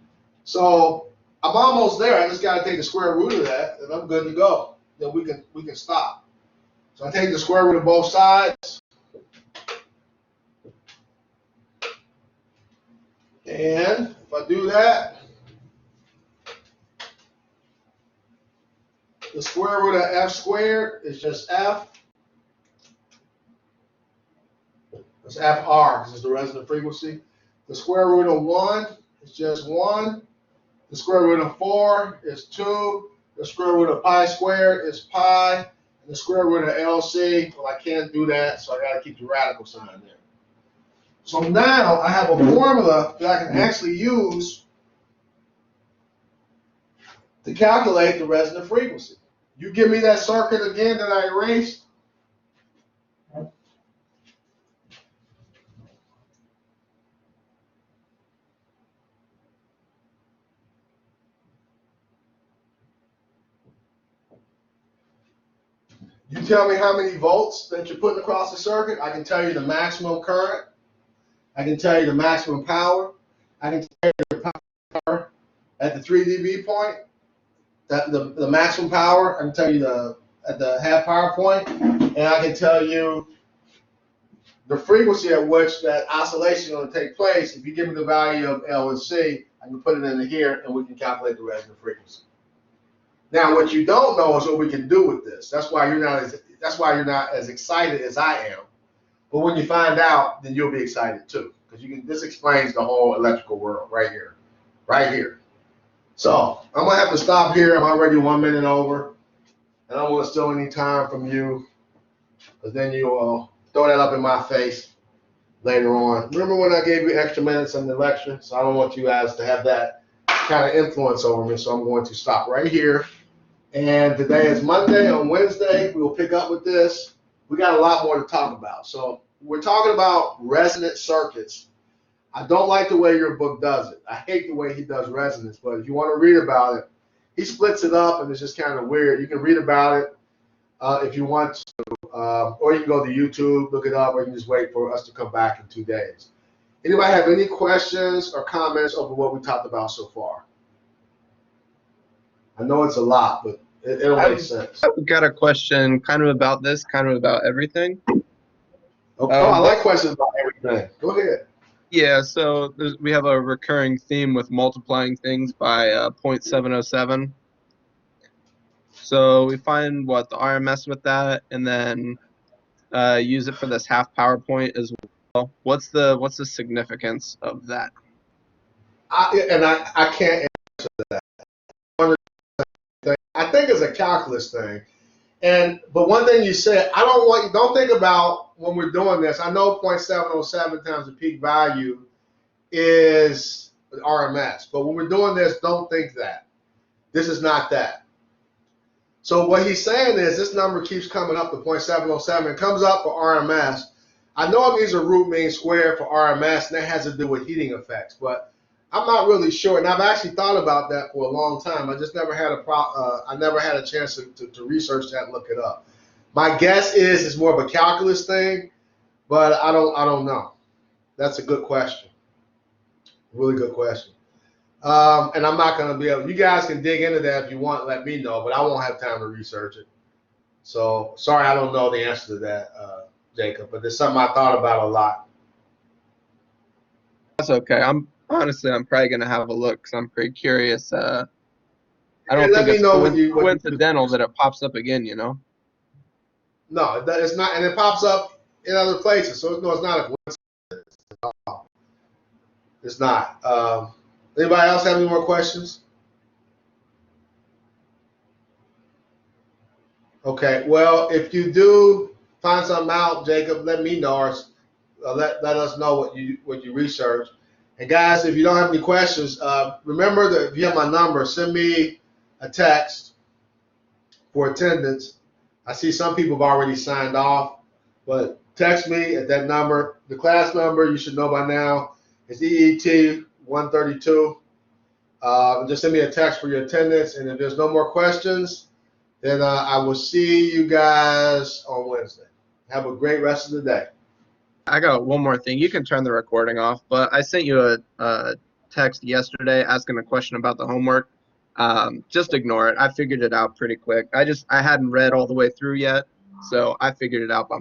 So I'm almost there. I just got to take the square root of that, and I'm good to go. Then we can stop. So I take the square root of both sides. And if I do that, the square root of F squared is just F. That's FR, this is the resonant frequency. The square root of 1 is just 1. The square root of 4 is 2. The square root of pi squared is pi. And the square root of LC, well, I can't do that, so I got to keep the radical sign there. So now I have a formula that I can actually use to calculate the resonant frequency. You give me that circuit again that I erased. You tell me how many volts that you're putting across the circuit. I can tell you the maximum current. I can tell you the maximum power. I can tell you the power at the 3 dB point, the maximum power. I can tell you at the half power point, and I can tell you the frequency at which that oscillation is going to take place. If you give me the value of L and C, I can put it in here, and we can calculate the resonant frequency. Now, what you don't know is what we can do with this. That's why you're not as excited as I am. But when you find out, then you'll be excited too, because this explains the whole electrical world right here, right here. So I'm gonna have to stop here. I'm already 1 minute over, and I don't want to steal any time from you, because then you will throw that up in my face later on. Remember when I gave you extra minutes in the lecture? So I don't want you guys to have that kind of influence over me. So I'm going to stop right here. And today is Monday. On Wednesday, we will pick up with this. We got a lot more to talk about. So we're talking about resonant circuits. I don't like the way your book does it. I hate the way he does resonance, but if you want to read about it, he splits it up and it's just kind of weird. You can read about it if you want to, or you can go to YouTube, look it up, or you can just wait for us to come back in 2 days. Anybody have any questions or comments over what we talked about so far? I know it's a lot, but it'll make sense. I've got a question kind of about this, kind of about everything. Okay. I like questions about everything. Go ahead. Yeah, so we have a recurring theme with multiplying things by 0.707. So we find the RMS with that, and then use it for this half power point as well. What's the significance of that? I can't answer that. I think it's a calculus thing. But one thing you said, don't think about when we're doing this. I know 0.707 times the peak value is RMS, but when we're doing this, don't think that. This is not that. So what he's saying is this number keeps coming up to 0.707. It comes up for RMS. I know it means a root mean squared for RMS, and that has to do with heating effects, but I'm not really sure, and I've actually thought about that for a long time. I just never had a chance to research that and look it up. My guess is it's more of a calculus thing, but I don't know. That's a good question. Really good question. And I'm not going to be able. You guys can dig into that if you want. Let me know, but I won't have time to research it. So sorry, I don't know the answer to that, Jacob. But it's something I thought about a lot. That's okay. Honestly, I'm probably gonna have a look because I'm pretty curious. I don't think it's coincidental that it pops up again. No, it's not, and it pops up in other places. So no, it's not a coincidence. It's not. Anybody else have any more questions? Okay. Well, if you do find something out, Jacob, let me know, or let us know what you research. And guys, if you don't have any questions, remember that if you have my number, send me a text for attendance. I see some people have already signed off, but text me at that number. The class number you should know by now is EET 132. Just send me a text for your attendance, and if there's no more questions, then I will see you guys on Wednesday. Have a great rest of the day. I got one more thing. You can turn the recording off, but I sent you a text yesterday asking a question about the homework. Just ignore it. I figured it out pretty quick. I hadn't read all the way through yet, so I figured it out by